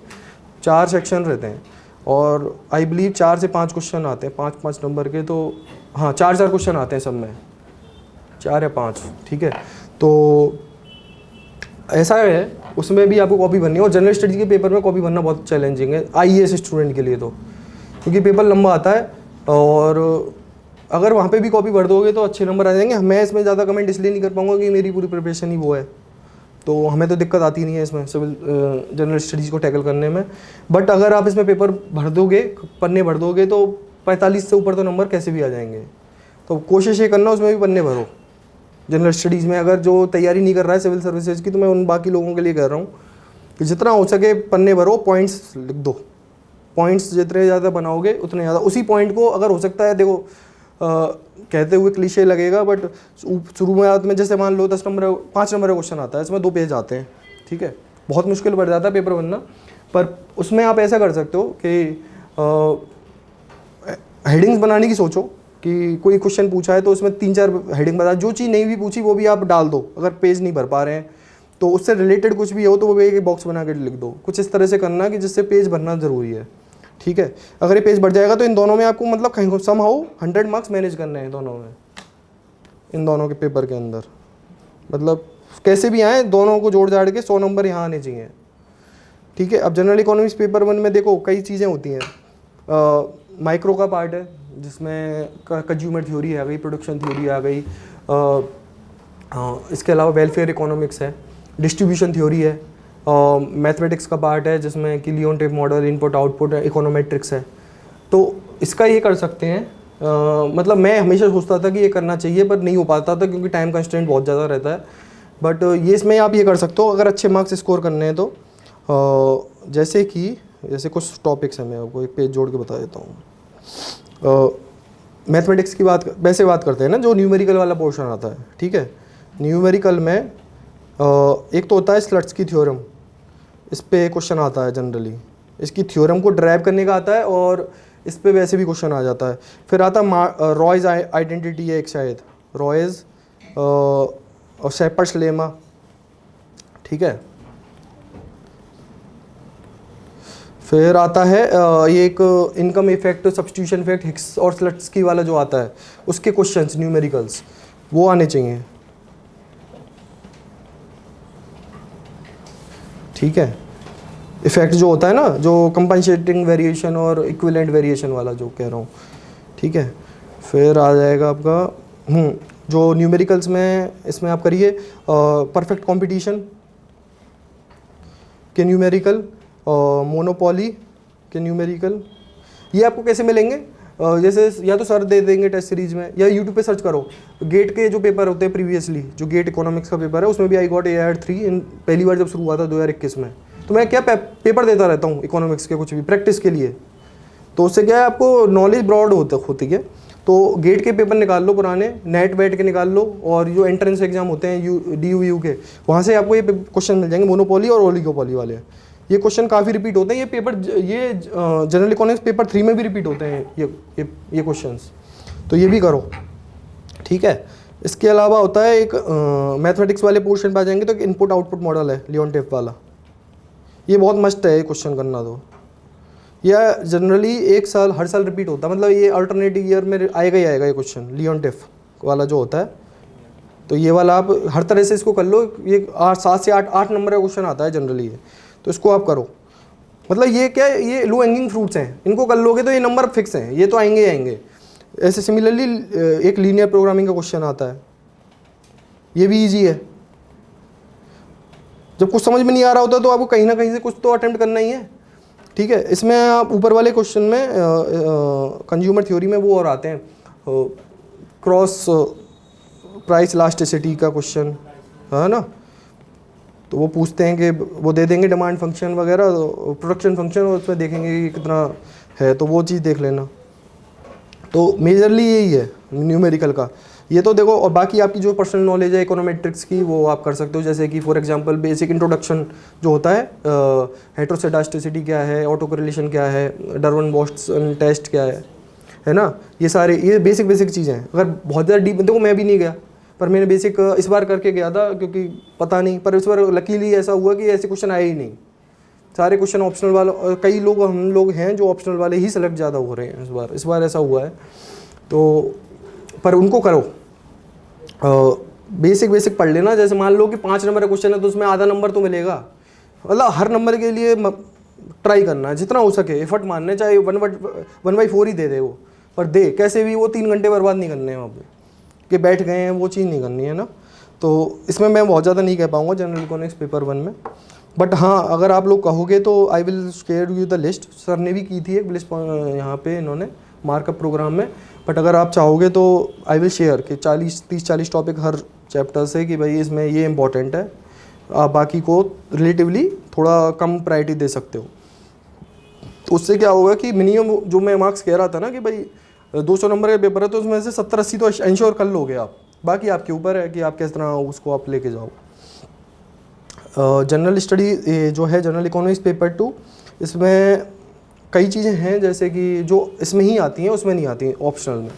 4 सेक्शन रहते हैं, और आई बिलीव 4 से 5 क्वेश्चन आते हैं, 5-5 नंबर के। तो हाँ, 4-4 क्वेश्चन आते हैं सब में, 4 या 5, ठीक है। तो ऐसा है, उसमें भी आपको कॉपी भरनी है। और जनरल स्टडीज़ के पेपर में कॉपी भरना बहुत चैलेंजिंग है IAS स्टूडेंट के लिए, तो क्योंकि पेपर लंबा आता है, और अगर वहाँ पे भी कॉपी भर दोगे तो अच्छे नंबर आ जाएंगे। मैं इसमें ज़्यादा कमेंट इसलिए नहीं कर पाऊँगा कि मेरी पूरी प्रिपरेशन ही वो है, तो हमें तो दिक्कत आती नहीं है इसमें सिविल जनरल स्टडीज़ को टैकल करने में। बट अगर आप इसमें पेपर भर दोगे, पन्ने भर दोगे, तो 45 से ऊपर तो नंबर कैसे भी आ जाएंगे। तो कोशिश ये करना उसमें भी पन्ने भरो जनरल स्टडीज़ में। अगर जो तैयारी नहीं कर रहा है सिविल सर्विसेज की, तो मैं उन बाकी लोगों के लिए कह रहा हूँ कि जितना हो सके पन्ने भरो, पॉइंट्स लिख दो। पॉइंट्स जितने ज़्यादा बनाओगे उतने ज़्यादा, उसी पॉइंट को अगर हो सकता है, देखो कहते हुए क्लीशे लगेगा, बट शुरुआत में जैसे मान लो 10 नंबर 5 नंबर का क्वेश्चन आता है, इसमें 2 पेज आते हैं, ठीक है। बहुत मुश्किल पड़ जाता है पेपर बनना, पर उसमें आप ऐसा कर सकते हो कि हेडिंग्स बनाने की सोचो कि कोई क्वेश्चन पूछा है तो उसमें 3-4 हेडिंग बता, जो चीज़ नहीं भी पूछी वो भी आप डाल दो। अगर पेज नहीं भर पा रहे हैं तो उससे रिलेटेड कुछ भी हो तो वो भी एक बॉक्स बना के लिख दो। कुछ इस तरह से करना कि जिससे पेज भरना ज़रूरी है, ठीक है। अगर ये पेज बढ़ जाएगा तो इन दोनों में आपको मतलब कहीं समहाउ 100 मार्क्स मैनेज करने हैं दोनों में, इन दोनों के पेपर के अंदर। मतलब कैसे भी आए, दोनों को जोड़ जाड़ के 100 नंबर यहाँ आने चाहिए, ठीक है। अब जनरल इकोनॉमिक्स पेपर 1 में देखो कई चीज़ें होती हैं। माइक्रो का पार्ट है जिसमें कंज्यूमर थ्योरी आ गई, प्रोडक्शन थ्योरी आ गई, इसके अलावा वेलफेयर इकोनॉमिक्स है, डिस्ट्रीब्यूशन थ्योरी है, मैथमेटिक्स का पार्ट है जिसमें कि Leone-tiff model, input output, econometrics है। तो इसका ये कर सकते हैं। मतलब मैं हमेशा सोचता था कि ये करना चाहिए, पर नहीं हो पाता था क्योंकि टाइम कंस्ट्रेंट बहुत ज़्यादा रहता है। बट ये इसमें आप ये कर सकते हो अगर अच्छे मार्क्स स्कोर करने हैं तो। जैसे कुछ टॉपिक्स हैं, मैं आपको एक पेज जोड़ के बता देता हूँ। मैथमेटिक्स की बात करते हैं ना, जो न्यूमेरिकल वाला पोर्शन आता है, ठीक है। न्यूमेरिकल में एक तो होता है स्लट्स की थ्योरम, इस पे क्वेश्चन आता है जनरली। इसकी थ्योरम को ड्राइव करने का आता है, और इस पे वैसे भी क्वेश्चन आ जाता है। फिर आता है रॉयज़ आइडेंटिटी है एक शायद, रॉयज़ और शेपर्ड्स लेमा, ठीक है। फिर आता है ये एक income effect, substitution effect, Hicks और स्लट्सकी वाला जो आता है, उसके क्वेश्चंस न्यूमेरिकल्स वो आने चाहिए, ठीक है। इफेक्ट जो होता है ना, जो कंपनसेटिंग वेरिएशन और इक्विवेलेंट वेरिएशन वाला जो कह रहा हूँ, ठीक है। फिर आ जाएगा आपका जो न्यूमेरिकल्स में, इसमें आप करिए परफेक्ट कंपटीशन के न्यूमेरिकल, मोनोपोली के न्यूमेरिकल। ये आपको कैसे मिलेंगे? जैसे या तो सर दे देंगे टेस्ट सीरीज में, या यूट्यूब पे सर्च करो। गेट के जो पेपर होते हैं प्रीवियसली, जो गेट इकोनॉमिक्स का पेपर है, उसमें भी आई गॉट AIR3 पहली बार जब शुरू हुआ था 2021 में। तो मैं क्या पेपर देता रहता हूँ इकोनॉमिक्स के, कुछ भी प्रैक्टिस के लिए। तो उससे क्या है, आपको नॉलेज ब्रॉड होती है। तो गेट के पेपर निकाल लो पुराने, नेट वेट के निकाल लो, और जो एंट्रेंस एग्जाम होते हैं DU के, वहाँ से आपको ये क्वेश्चन मिल जाएंगे, मोनोपोली और ओलिगोपोली वाले। ये क्वेश्चन काफ़ी रिपीट होते हैं। ये पेपर, ये जनरल इकोनॉमिक्स पेपर 3 में भी रिपीट होते हैं ये क्वेश्चंस, तो ये भी करो, ठीक है। इसके अलावा होता है एक मैथमेटिक्स वाले पोर्शन पर आ जाएंगे तो एक इनपुट आउटपुट मॉडल है लियोन-टिफ वाला, ये बहुत मस्त है ये क्वेश्चन करना। तो यह जनरली हर साल रिपीट होता है, मतलब ये अल्टरनेटिव ईयर में आएगा ही आएगा ये क्वेश्चन, लियोन-टिफ वाला जो होता है। तो ये वाला आप हर तरह से इसको कर लो। ये 7 से 8 नंबर का क्वेश्चन आता है जनरली ये, तो इसको आप करो। मतलब ये क्या है, ये लो हैंगिंग फ्रूट्स हैं, इनको कर लोगे तो ये नंबर फिक्स हैं, ये तो आएंगे ही आएंगे। ऐसे सिमिलरली एक लीनियर प्रोग्रामिंग का क्वेश्चन आता है, ये भी इजी है। जब कुछ समझ में नहीं आ रहा होता तो आपको कहीं ना कहीं से कुछ तो अटेम्प्ट करना ही है, ठीक है। इसमें आप ऊपर वाले क्वेश्चन में कंज्यूमर थ्योरी में वो और आते हैं, क्रॉस प्राइस इलास्टिसिटी का क्वेश्चन है ना। तो वो पूछते हैं कि वो दे देंगे डिमांड फंक्शन वगैरह, प्रोडक्शन फंक्शन, और उसमें देखेंगे कि कितना है, तो वो चीज़ देख लेना। तो मेजरली यही है न्यूमेरिकल का। ये तो देखो, और बाकी आपकी जो पर्सनल नॉलेज है इकोनोमेट्रिक्स की वो आप कर सकते हो, जैसे कि फॉर एग्जांपल बेसिक इंट्रोडक्शन जो होता है, हेटेरोसेडास्टिसिटी क्या है, ऑटो कोरिलेशन क्या है, डर्वन-बोस्टन टेस्ट क्या है ना, ये सारे ये बेसिक चीज़ें हैं। अगर बहुत ज़्यादा डीप, देखो मैं भी नहीं गया, पर मैंने बेसिक इस बार करके गया था क्योंकि पता नहीं, पर इस बार लकीली ऐसा हुआ कि ऐसे क्वेश्चन आए ही नहीं, सारे क्वेश्चन ऑप्शनल वाले, और कई लोग हम लोग हैं जो ऑप्शनल वाले ही सेलेक्ट ज़्यादा हो रहे हैं इस बार ऐसा हुआ है। तो पर उनको करो, बेसिक पढ़ लेना। जैसे मान लो कि 5 नंबर का क्वेश्चन है तो उसमें आधा नंबर तो मिलेगा, मतलब हर नंबर के लिए ट्राई करना है जितना हो सके, एफर्ट मारने, चाहे 1/4 ही दे दे वो, पर दे कैसे भी, वो 3 घंटे बर्बाद नहीं करने हैं वहाँ पे कि बैठ गए हैं, वो चीज़ नहीं करनी है ना। तो इसमें मैं बहुत ज़्यादा नहीं कह पाऊँगा जनरल इकोनॉमिक्स पेपर 1 में, बट हाँ अगर आप लोग कहोगे तो I will share you the list. Sir ने भी की थी एक लिस्ट यहाँ पे इन्होंने मार्कअप प्रोग्राम में, बट अगर आप चाहोगे तो आई विल शेयर कि 30-40 टॉपिक हर चैप्टर से, कि भाई इसमें ये इंपॉर्टेंट है, आप बाकी को रिलेटिवली थोड़ा कम प्रायोरिटी दे सकते हो। तो उससे क्या होगा कि मिनिमम जो मैं मार्क्स कह रहा था ना कि भाई 200 नंबर का पेपर है तो उसमें से 70-80 तो इंश्योर कर लोगे आप, बाकी आपके ऊपर है कि आप किस तरह उसको आप लेके जाओ। जनरल स्टडी जो है जनरल इकोनॉमिक्स पेपर 2, इसमें कई चीज़ें हैं जैसे कि जो इसमें ही आती हैं उसमें नहीं आती हैं ऑप्शनल में।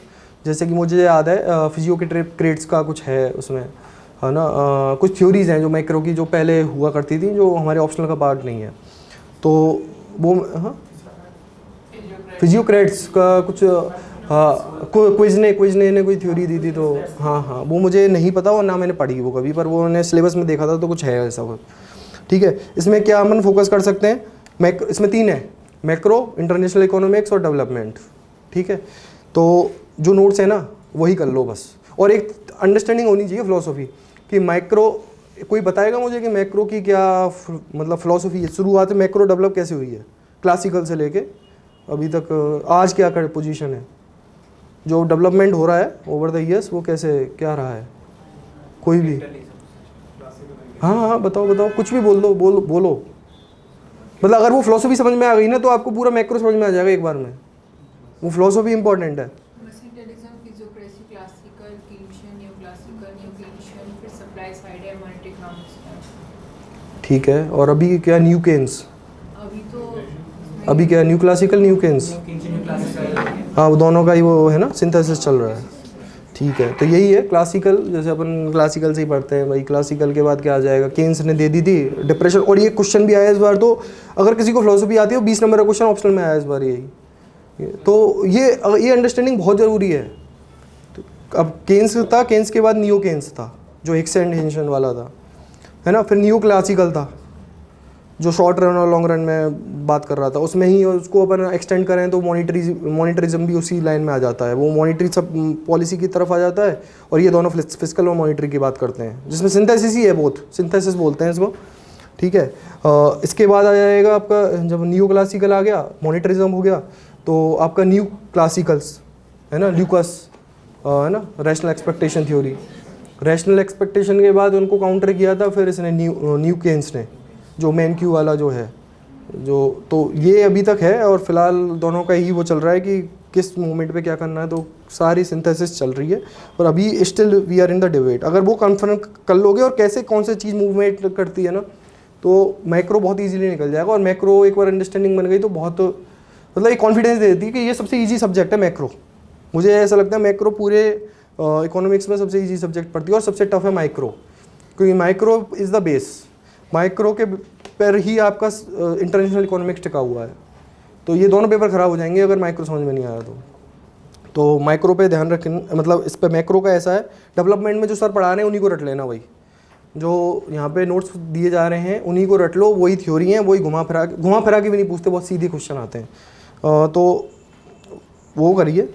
जैसे कि मुझे याद है फिजियो के क्रेट्स का कुछ है उसमें, है ना, कुछ थ्योरीज़ हैं जो मैक्रो की जो पहले हुआ करती थी जो हमारे ऑप्शनल का पार्ट नहीं है, तो वो हाँ फिजियो क्रेट्स का कुछ, हाँ क्विज ने कोई थ्योरी दी थी, तो हाँ वो मुझे नहीं पता और ना मैंने पढ़ी वो कभी, पर वो मैंने सिलेबस में देखा था तो कुछ है ऐसा कुछ। ठीक है, इसमें क्या हम फोकस कर सकते हैं, इसमें 3 है, मैक्रो, इंटरनेशनल इकोनॉमिक्स और डेवलपमेंट। ठीक है, तो जो नोट्स है ना वही कर लो बस, और एक अंडरस्टैंडिंग होनी चाहिए फिलोसफी कि मैक्रो, कोई बताएगा मुझे कि मैक्रो की क्या मतलब फिलोसफी है, शुरुआत में मैक्रो डेवलप कैसे हुई है क्लासिकल से लेके अभी तक, आज क्या पोजीशन है, जो डेवलपमेंट हो रहा है ओवर द ईयर्स वो कैसे क्या रहा है, कोई भी। हाँ बताओ कुछ भी बोलो। मतलब अगर वो फिलोसफी समझ में आ गई ना तो आपको पूरा मैक्रो समझ में आ जाएगा एक बार में, वो फिलोसफी इंपॉर्टेंट है। ठीक है, और अभी क्या न्यू केन्स, अभी क्या न्यू क्लासिकल न्यू केन्स, हाँ वो दोनों का ही वो है ना सिंथेसिस चल रहा है। ठीक है, तो यही है क्लासिकल, जैसे अपन क्लासिकल से ही पढ़ते हैं भाई, क्लासिकल के बाद क्या आ जाएगा, केन्स ने दे दी थी डिप्रेशन, और ये क्वेश्चन भी आया इस बार, तो अगर किसी को फिलोसफी आती है 20 नंबर का क्वेश्चन ऑप्शनल में आया इस बार यही, तो ये अंडरस्टैंडिंग बहुत ज़रूरी है। तो अब केन्स था, केन्स के बाद नियो केन्स था जो हिक्स एंड हिंसन वाला था, है ना, फिर न्यू क्लासिकल था जो शॉर्ट रन और लॉन्ग रन में बात कर रहा था, उसमें ही उसको अपन एक्सटेंड करें तो मॉनिटरिज्म भी उसी लाइन में आ जाता है, वो मॉनिटरी सब पॉलिसी की तरफ आ जाता है, और ये दोनों फिस्कल और मॉनिटरी की बात करते हैं, जिसमें सिंथेसिस ही है, बोथ सिंथेसिस बोलते हैं इसको। ठीक है, इसके बाद आ जाएगा आपका, जब न्यू क्लासिकल आ गया, मॉनिटरिज्म हो गया, तो आपका न्यू क्लासिकल्स है ना, ल्यूकस है ना, rational expectation theory, rational expectation के बाद उनको काउंटर किया था फिर इसने न्यू केन्स ने, जो मैन क्यू वाला जो है जो, तो ये अभी तक है, और फिलहाल दोनों का ही वो चल रहा है कि किस मोमेंट पे क्या करना है, तो सारी सिंथेसिस चल रही है, और अभी still we are in the debate. अगर वो कन्फर्म कर लोगे और कैसे कौन सी चीज़ मूवमेंट करती है ना, तो मैक्रो बहुत ईजीली निकल जाएगा, और मैक्रो एक बार अंडरस्टैंडिंग बन गई तो बहुत मतलब एक कॉन्फिडेंस दे देती है कि ये सबसे ईजी सब्जेक्ट है मैक्रो। मुझे ऐसा लगता है मैक्रो पूरे इकोनॉमिक्स में सबसे ईजी सब्जेक्ट पढ़ती है, और सबसे टफ है माइक्रो, क्योंकि micro is the base, micro के पर ही आपका इंटरनेशनल इकोनॉमिक्स टिका हुआ है। तो ये दोनों पेपर ख़राब हो जाएंगे अगर माइक्रो समझ में नहीं आया तो माइक्रो पे ध्यान रखें, मतलब इस पे मैक्रो का ऐसा है, डेवलपमेंट में जो सर पढ़ा रहे हैं उन्हीं को रट लेना, वही जो यहाँ पे नोट्स दिए जा रहे हैं उन्हीं को रट लो, वही थ्योरी हैं, वही घुमा फिरा के भी नहीं पूछते, बहुत सीधे क्वेश्चन आते हैं, तो वो करिए।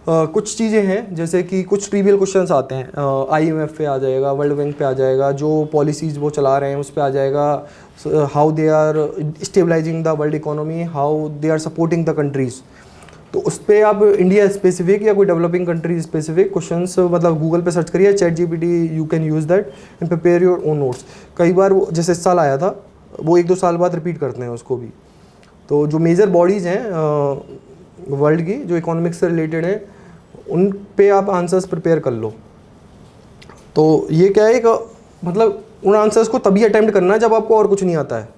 कुछ चीज़ें हैं जैसे कि कुछ ट्रिवियल क्वेश्चंस आते हैं, IMF पे आ जाएगा, वर्ल्ड बैंक पे आ जाएगा, जो पॉलिसीज़ वो चला रहे हैं उस पे आ जाएगा, how they are stabilising the world economy, how they are supporting the countries, तो उस पर आप इंडिया स्पेसिफिक या कोई डेवलपिंग कंट्री स्पेसिफिक क्वेश्चंस मतलब गूगल पे सर्च करिए, ChatGPT you can use that and prepare your own notes. कई बार वो जैसे इस साल आया था वो 1-2 साल बाद रिपीट करते हैं उसको भी। तो जो मेजर बॉडीज़ हैं वर्ल्ड की जो इकोनॉमिक्स से रिलेटेड हैं उन पे आप आंसर्स प्रिपेयर कर लो। तो ये क्या है, एक मतलब उन आंसर्स को तभी अटैम्प्ट करना है जब आपको और कुछ नहीं आता है,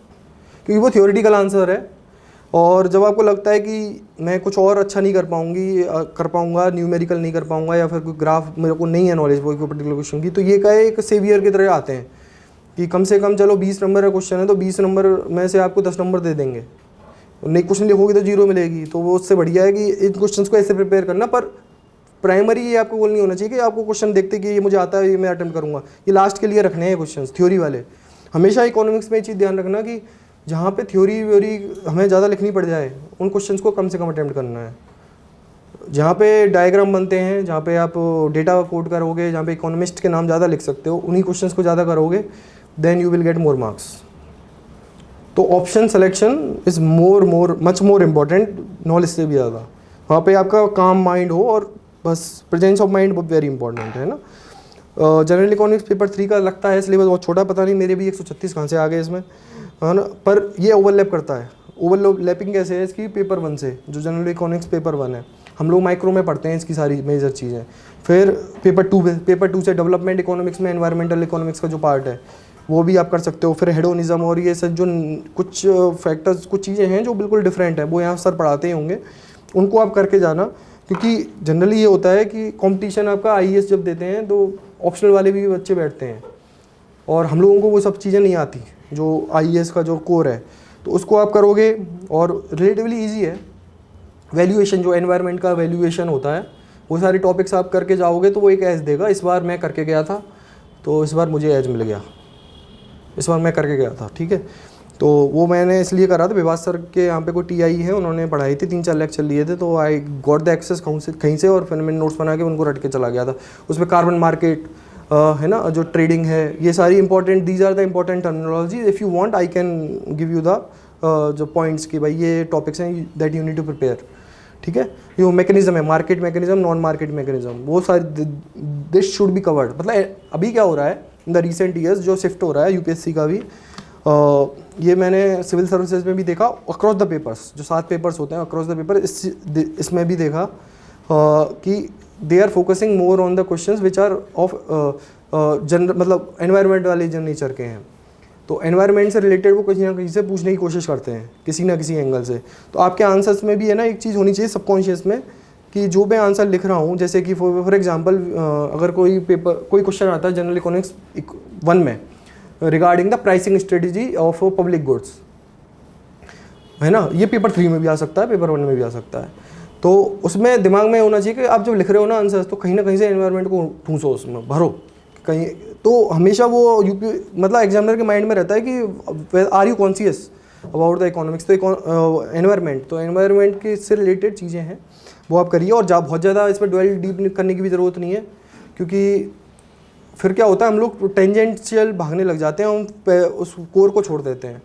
क्योंकि वो थियोरेटिकल आंसर है। और जब आपको लगता है कि मैं कुछ और अच्छा नहीं कर पाऊँगा, न्यूमेरिकल नहीं कर पाऊँगा, या फिर कोई ग्राफ मेरे को नहीं है नॉलेज कोई पर्टिकुलर क्वेश्चन की, तो ये क्या है, एक सेवियर की तरह आते हैं कि कम से कम चलो 20 नंबर का क्वेश्चन है तो 20 नंबर में से आपको 10 नंबर दे देंगे, नहीं क्वेश्चन लिखोगे तो 0 मिलेगी। तो वो उससे बढ़िया है कि इन क्वेश्चन को ऐसे प्रिपेयर करना। पर प्राइमरी ये आपको गोल नहीं होना चाहिए कि आपको क्वेश्चन देखते कि ये मुझे आता है, ये मैं अटेम्प्ट करूँगा, ये लास्ट के लिए रखने हैं क्वेश्चन थ्योरी वाले। हमेशा इकोनॉमिक्स में ये चीज़ ध्यान रखना कि जहाँ पे थ्योरी व्योरी हमें ज़्यादा लिखनी पड़ जाए, उन क्वेश्चंस को कम से कम अटेम्प्ट करना है। जहाँ पे डायग्राम बनते हैं, जहाँ पे आप डेटा कोड करोगे, जहाँ पे इकोनॉमिस्ट के नाम ज़्यादा लिख सकते हो, उन्हीं क्वेश्चंस को ज़्यादा करोगे, then you will get more marks. तो option selection is much more important knowledge से भी ज़्यादा। वहाँ पे आपका काम माइंड हो और बस presence of mind very important है ना। जनरल इकोनॉमिक्स पेपर 3 का लगता है सिलेबस बहुत छोटा, पता नहीं मेरे भी 136 कहाँ से आ गए इसमें, है ना। पर ये ओवरलैप करता है। ओवरलैपिंग कैसे है इसकी, पेपर 1 से, जो जनरल इकोनॉमिक्स पेपर 1 है, हम लोग माइक्रो में पढ़ते हैं इसकी सारी मेजर चीज़ें। फिर पेपर 2 से डेवलपमेंट इकोनॉमिक्स में एनवायरमेंटल इकोनॉमिक्स का जो पार्ट है वो भी आप कर सकते हो। फिर हेडोनिज्म और ये सब जो कुछ फैक्टर्स, कुछ चीज़ें हैं जो बिल्कुल डिफरेंट है, वो यहाँ सर पढ़ाते ही होंगे, उनको आप करके जाना। क्योंकि जनरली ये होता है कि कंपटीशन आपका आईएएस जब देते हैं तो ऑप्शनल वाले भी बच्चे बैठते हैं, और हम लोगों को वो सब चीज़ें नहीं आती जो आईएएस का जो कोर है, तो उसको आप करोगे और रिलेटिवली इजी है। वैल्यूएशन, जो एनवायरनमेंट का वैल्यूएशन होता है, वो सारे टॉपिक्स आप करके जाओगे तो वो एक एज देगा। इस बार मैं करके गया था तो इस बार मुझे एज मिल गया, इस बार मैं करके गया था, ठीक है। तो वो मैंने इसलिए करा था, विभास सर के यहाँ पे कोई टीआई है, उन्होंने पढ़ाई थी, 3-4 लेक्चर लिए थे, तो आई गॉट द एक्सेस कहीं से, और फिर मैंने नोट्स बना के उनको रट के चला गया था। उसमें कार्बन मार्केट है ना, जो ट्रेडिंग है, ये सारी important, these are the important terminology. If you want I can give you the जो पॉइंट्स कि भाई ये टॉपिक्स हैं that you need to prepare, ठीक है। ये मैकेनिज्म है, market mechanism, non market mechanism, वो सारी दिस शुड बी कवर्ड। मतलब अभी क्या हो रहा है इन द रिसेंट ईयर्स, जो शिफ्ट हो रहा है यूपीएससी का भी, ये मैंने सिविल सर्विसेज में भी देखा, अक्रॉस द पेपर्स, जो 7 पेपर्स होते हैं अक्रॉस द पेपर, इसमें भी देखा कि they are focusing more on the questions which are of general, मतलब एनवायरनमेंट वाले जन नेचर के हैं। तो एनवायरनमेंट से रिलेटेड वो कहीं ना कहीं से पूछने की कोशिश करते हैं, किसी ना किसी एंगल से। तो आपके आंसर्स में भी है ना एक चीज़ होनी चाहिए सबकॉन्शियस में, कि जो मैं आंसर लिख रहा हूँ, जैसे कि फॉर एग्जांपल अगर कोई क्वेश्चन आता है जनरल इकोनॉमिक्स 1 में regarding the pricing strategy of public goods, है ना, ये पेपर 3 में भी आ सकता है, पेपर 1 में भी आ सकता है। तो उसमें दिमाग में होना चाहिए कि आप जब लिख रहे हो ना आंसर्स, तो कहीं ना कहीं से एनवायरनमेंट को ठूंसो, उसमें भरो कहीं। तो हमेशा वो मतलब एग्जामिनर के माइंड में रहता है कि are you conscious about the economics. तो एनवायरनमेंट के से रिलेटेड चीज़ें हैं वो आप करिए, और बहुत ज़्यादा इसमें डुअल डीप करने की भी ज़रूरत नहीं है, क्योंकि फिर क्या होता है हम लोग टेंजेंशियल भागने लग जाते हैं, हम उस कोर को छोड़ देते हैं।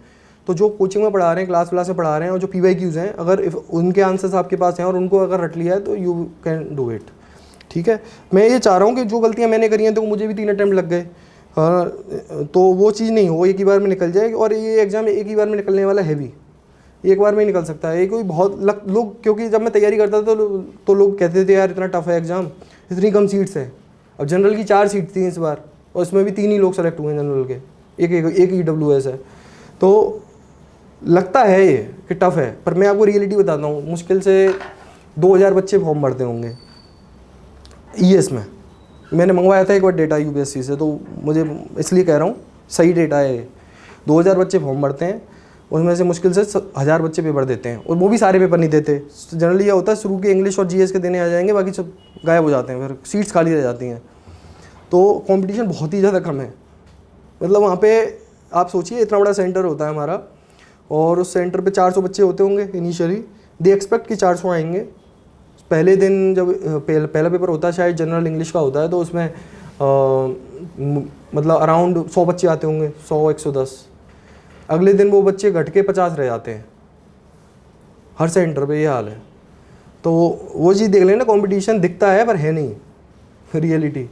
तो जो कोचिंग में पढ़ा रहे हैं, क्लास में पढ़ा रहे हैं, और जो PYQs हैं, अगर उनके आंसर्स आपके पास हैं और उनको अगर रट लिया है तो यू कैन डू इट, ठीक है। मैं ये चाह रहा हूँ कि जो गलतियाँ मैंने करी हैं, तो मुझे भी 3 अटैम्प्ट लग गए, तो वो चीज़ नहीं हो, एक ही बार में निकल जाए। और ये एग्ज़ाम एक ही बार में निकलने वाला है भी, एक बार में ही निकल सकता है। ये कोई बहुत लोग, क्योंकि जब मैं तैयारी करता था तो लोग कहते थे यार इतना टफ है एग्ज़ाम, इतनी कम सीट्स है। अब जनरल की 4 सीट थी इस बार, और इसमें भी 3 ही लोग सेलेक्ट हुए हैं जनरल के, एक ही EWS है। तो लगता है ये कि टफ़ है, पर मैं आपको रियलिटी बताता हूँ, मुश्किल से 2000 बच्चे फॉर्म भरते होंगे ES में। मैंने मंगवाया था एक बार डेटा UPSC से, तो मुझे इसलिए कह रहा हूँ सही डेटा है ये। 2000 बच्चे फॉर्म भरते हैं, उसमें से मुश्किल से 1000 बच्चे पेपर देते हैं, और वो भी सारे पेपर नहीं देते। जनरली ये होता है शुरू के इंग्लिश और GS के देने आ जाएंगे, बाकी सब गायब हो जाते हैं, फिर सीट्स खाली रह जाती हैं। तो कंपटीशन बहुत ही ज़्यादा कम है। मतलब वहाँ पे आप सोचिए इतना बड़ा सेंटर होता है हमारा, और उस सेंटर पे 400 बच्चे होते होंगे इनिशियली। दे एक्सपेक्ट कि 400 आएंगे। पहले दिन जब पहला पेपर होता है, शायद जनरल इंग्लिश का होता है, तो उसमें मतलब अराउंड 100 बच्चे आते होंगे, 100-110। अगले दिन वो बच्चे घट के 50 रह जाते हैं। हर सेंटर पे ये हाल है। तो वो चीज़ देख लेना, कंपटीशन दिखता है पर है नहीं रियलिटी।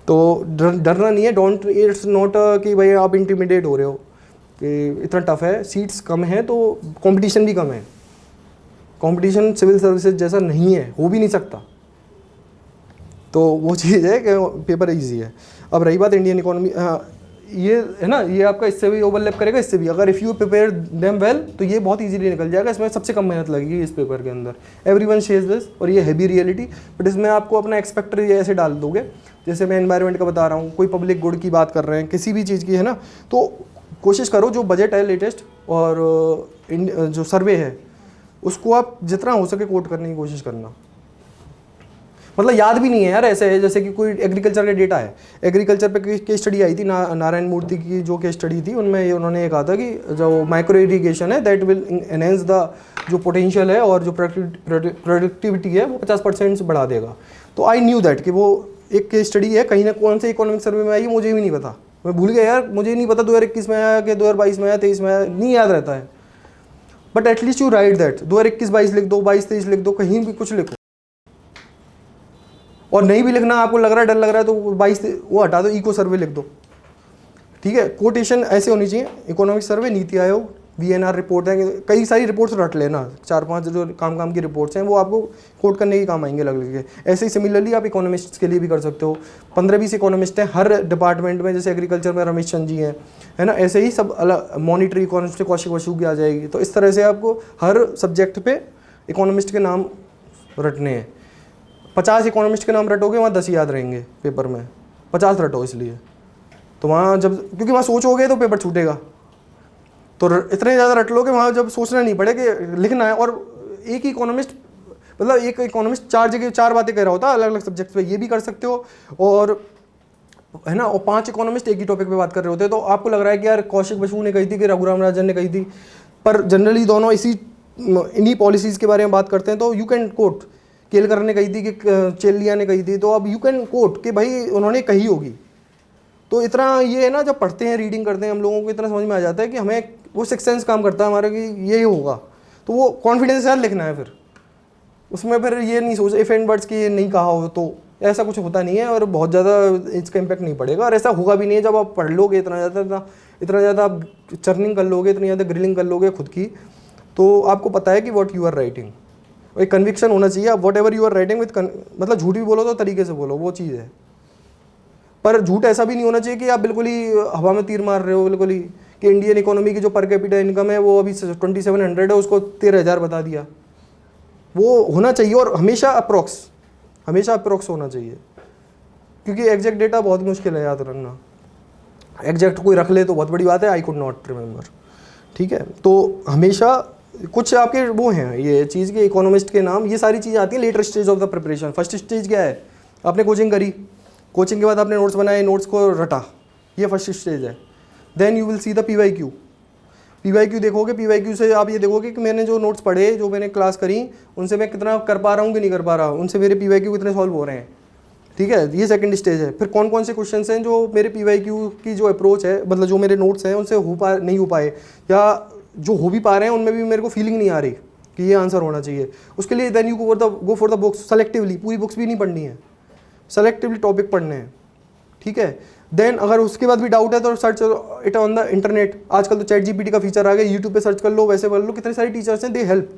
तो डरना नहीं है, डोंट, इट्स नॉट कि भाई आप इंटिमिडेट हो रहे हो कि इतना टफ है, सीट्स कम है तो कंपटीशन भी कम है। कंपटीशन सिविल सर्विसेज जैसा नहीं है, हो भी नहीं सकता। तो वो चीज़ है कि पेपर इजी है। अब रही बात इंडियन इकोनॉमी, ये है ना, ये आपका इससे भी ओवरलैप करेगा, इससे भी। अगर if you prepare them well तो ये बहुत इजीली निकल जाएगा। इसमें सबसे कम मेहनत लगेगी इस पेपर के अंदर, एवरीवन शेयर्स दिस, और ये हैवी रियलिटी। बट इसमें आपको अपना एक्सपेक्टर ये ऐसे डाल दोगे, जैसे मैं एनवायरनमेंट का बता रहा हूँ, कोई पब्लिक गुड की बात कर रहे हैं, किसी भी चीज़ की, है ना, तो कोशिश करो जो बजट है लेटेस्ट और जो सर्वे है उसको आप जितना हो सके कोट करने की कोशिश करना। मतलब याद भी नहीं है यार, ऐसे है जैसे कि कोई एग्रीकल्चर का डेटा है, एग्रीकल्चर पे केस स्टडी आई थी नारायण मूर्ति की जो केस स्टडी थी, उनमें उन्होंने ये कहा था कि जो माइक्रो इरीगेशन है दैट विल एनहेंस द जो पोटेंशियल है और जो प्रोडक्टिविटी है वो 50% बढ़ा देगा। तो आई न्यू दैट कि वो एक केस स्टडी है, कहीं ना कौन से इकोनॉमिक सर्वे में आई मुझे भी नहीं पता, मैं भूल गया यार, मुझे नहीं पता 2021 में आया कि 2022 में आया, 23 में आया, नहीं याद रहता है। But at least you right that 2021-22 लिख दो, 22-23 लिख दो, कहीं भी कुछ लिखो। और नहीं भी लिखना, आपको लग रहा है डर लग रहा है तो 22 वो हटा दो, इको सर्वे लिख दो, ठीक है। कोटेशन ऐसे होनी चाहिए, economic survey, NITI Aayog, VNR report है, कई सारी रिपोर्ट्स रट लेना, 4-5 जो काम की रिपोर्ट्स हैं वो आपको कोट करने के काम आएंगे अलग अलग के। ऐसे ही सिमिलरली आप इकोनॉमिस्ट्स के लिए भी कर सकते हो, 15-20 इकोनॉमिस्ट हैं हर डिपार्टमेंट में, जैसे एग्रीकल्चर में रमेश चंद जी हैं, है ना, ऐसे ही सब अलग। मॉनिटरी इकोनॉमिस्ट कौशिक बसु की आ जाएगी। तो इस तरह से आपको हर सब्जेक्ट पे इकोनॉमिस्ट के नाम रटने हैं। 50 इकोनॉमिस्ट के नाम रटोगे, वहाँ 10 ही याद रहेंगे पेपर में, 50 रटो इसलिए। तो वहाँ जब, क्योंकि वहाँ सोचोगे तो पेपर छूटेगा, तो इतने ज़्यादा रट लो कि वहाँ जब सोचना नहीं पड़े कि लिखना है। और एक ही इकोनॉमिस्ट, मतलब एक इकोनॉमिस्ट 4 जगह 4 बातें कह रहा होता है अलग अलग सब्जेक्ट पे, ये भी कर सकते हो। और है ना, और 5 इकोनॉमिस्ट एक ही टॉपिक पे बात कर रहे होते हैं, तो आपको लग रहा है कि यार कौशिक बसु ने कही थी कि रघुराम राजन ने कही थी, पर जनरली दोनों इन्हीं पॉलिसीज़ के बारे में बात करते हैं। तो यू कैन कोट, केलकर ने कही थी कि चेलिया ने कही थी, तो अब यू कैन कोट कि भाई उन्होंने कही होगी। तो इतना ये है ना, जब पढ़ते हैं रीडिंग करते हैं हम लोगों को इतना समझ में आ जाता है कि हमें वो सिक्स सेंस काम करता है हमारा कि ये होगा, तो वो कॉन्फिडेंस के साथ लिखना है। फिर उसमें फिर ये नहीं सोच इफ एंड वर्ड्स की ये नहीं कहा हो, तो ऐसा कुछ होता नहीं है और बहुत ज़्यादा इसका इम्पैक्ट नहीं पड़ेगा। और ऐसा होगा भी नहीं है जब आप पढ़ लोगे इतना ज़्यादा आप चर्निंग कर लोगे, इतनी ज़्यादा ग्रिलिंग कर लोगे खुद की, तो आपको पता है कि व्हाट यू आर राइटिंग। एक कन्विक्शन होना चाहिए, आप whatever you are writing with, मतलब झूठ भी बोलो तो तरीके से बोलो, वो चीज़ है। पर झूठ ऐसा भी नहीं होना चाहिए कि आप बिल्कुल ही हवा में तीर मार रहे हो, बिल्कुल ही कि इंडियन इकोनॉमी की जो पर कैपिटा इनकम है वो अभी 2700 है, उसको 13,000 बता दिया। वो होना चाहिए, और हमेशा अप्रोक्स होना चाहिए, क्योंकि एग्जैक्ट डेटा बहुत मुश्किल है याद रखना। एग्जैक्ट कोई रख ले तो बहुत बड़ी बात है, आई कुड नॉट रिमेंबर, ठीक है। तो हमेशा कुछ आपके वो हैं ये चीज़ के इकोनॉमिस्ट के नाम, ये सारी चीज़ें आती हैं later stage of the preparation. First stage क्या है, आपने कोचिंग करी, कोचिंग के बाद आपने नोट्स बनाए, नोट्स को रटा, ये फर्स्ट स्टेज है। Then you will see the PYQ देखोगे, PYQ से आप ये देखोगे कि मैंने जो नोट्स पढ़े, जो मैंने क्लास करी, उनसे मैं कितना कर पा रहा हूँ कि नहीं कर पा रहा हूँ, उनसे मेरे PYQ कितने सॉल्व हो रहे हैं, ठीक है। ये सेकंड स्टेज है। फिर कौन कौन से क्वेश्चन हैं जो मेरे PYQ की जो अप्रोच है, मतलब जो मेरे नोट्स हैं उनसे नहीं हो पाए, या जो हो भी पा रहे हैं उनमें भी मेरे को फीलिंग नहीं आ रही कि ये आंसर होना चाहिए। उसके लिए then you go for the books selectively, पूरी बुक्स भी नहीं पढ़नी है, सेलेक्टिवली टॉपिक पढ़ने हैं, ठीक है। देन अगर उसके बाद भी डाउट है तो search it on the internet. आजकल तो ChatGPT का फीचर आ गया, यूट्यूब पे सर्च कर लो, वैसे कर लो, कितने सारे टीचर्स हैं, दे हेल्प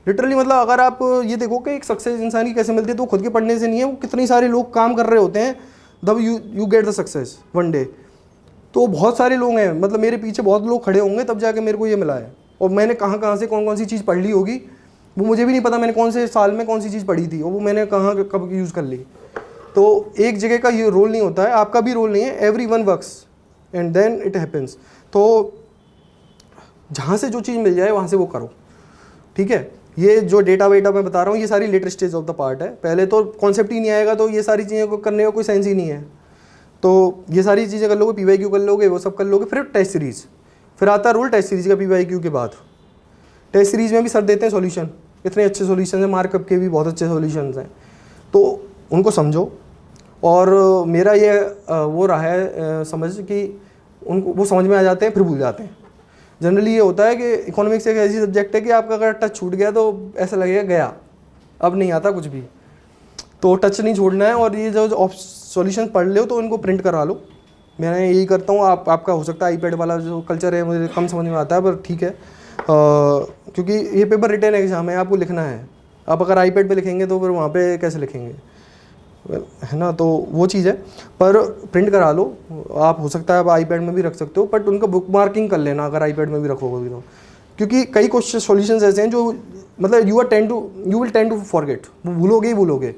लिटरली। मतलब अगर आप ये देखो कि एक सक्सेस इंसान की कैसे मिलती है, तो खुद के पढ़ने से नहीं है, वो कितने सारे लोग काम कर रहे होते हैं, तब you get the success one day. तो बहुत सारे लोग हैं, मतलब मेरे पीछे बहुत लोग खड़े होंगे तब जाके मेरे को ये मिला है। और मैंने कहाँ से कौन सी चीज़ पढ़ ली होगी वो मुझे भी नहीं पता, मैंने कौन से साल में कौन सी चीज़ पढ़ी थी और वो मैंने कहाँ कब यूज़ कर ली। तो एक जगह का ये रोल नहीं होता है, आपका भी रोल नहीं है, everyone works and then it happens. तो जहाँ से जो चीज़ मिल जाए वहाँ से वो करो, ठीक है। ये जो डेटा वेटा मैं बता रहा हूँ ये सारी later stage of the part है। पहले तो कॉन्सेप्ट ही नहीं आएगा तो ये सारी चीज़ें को करने का कोई सेंस ही नहीं है। तो ये सारी चीज़ें कर लोगे, PYQ कर लोगे, वो सब कर लोगे, फिर टेस्ट सीरीज़, फिर आता है रोल टेस्ट सीरीज़ का PYQ के बाद। टेस्ट सीरीज़ में भी सर देते हैं सॉल्यूशन, इतने अच्छे सॉल्यूशन हैं, मार्कअप के भी बहुत अच्छे सॉल्यूशंस हैं, तो उनको समझो। और मेरा ये वो रहा है समझ कि उनको वो समझ में आ जाते हैं फिर भूल जाते हैं। जनरली ये होता है कि इकोनॉमिक्स एक ऐसी सब्जेक्ट है कि आपका अगर टच छूट गया तो ऐसा लगेगा गया, अब नहीं आता कुछ भी, तो टच नहीं छोड़ना है। और ये जो सॉल्यूशन पढ़ लो तो इनको प्रिंट करा लो, मैं यही करता हूँ। आपका हो सकता है iPad वाला जो कल्चर है मुझे कम समझ में आता है, पर ठीक है, क्योंकि ये पेपर रिटन एग्जाम है, आपको लिखना है। आप अगर iPad पे लिखेंगे तो फिर वहाँ पे कैसे लिखेंगे, है ना, तो वो चीज़ है। पर प्रिंट करा लो आप, हो सकता है आप आईपैड में भी रख सकते हो, बट उनका बुक मार्किंग कर लेना अगर आईपैड में भी रखोगे तो, क्योंकि कई क्वेश्चन सॉल्यूशंस ऐसे हैं जो मतलब you will tend to forget, वो भूलोगे ही भूलोगे,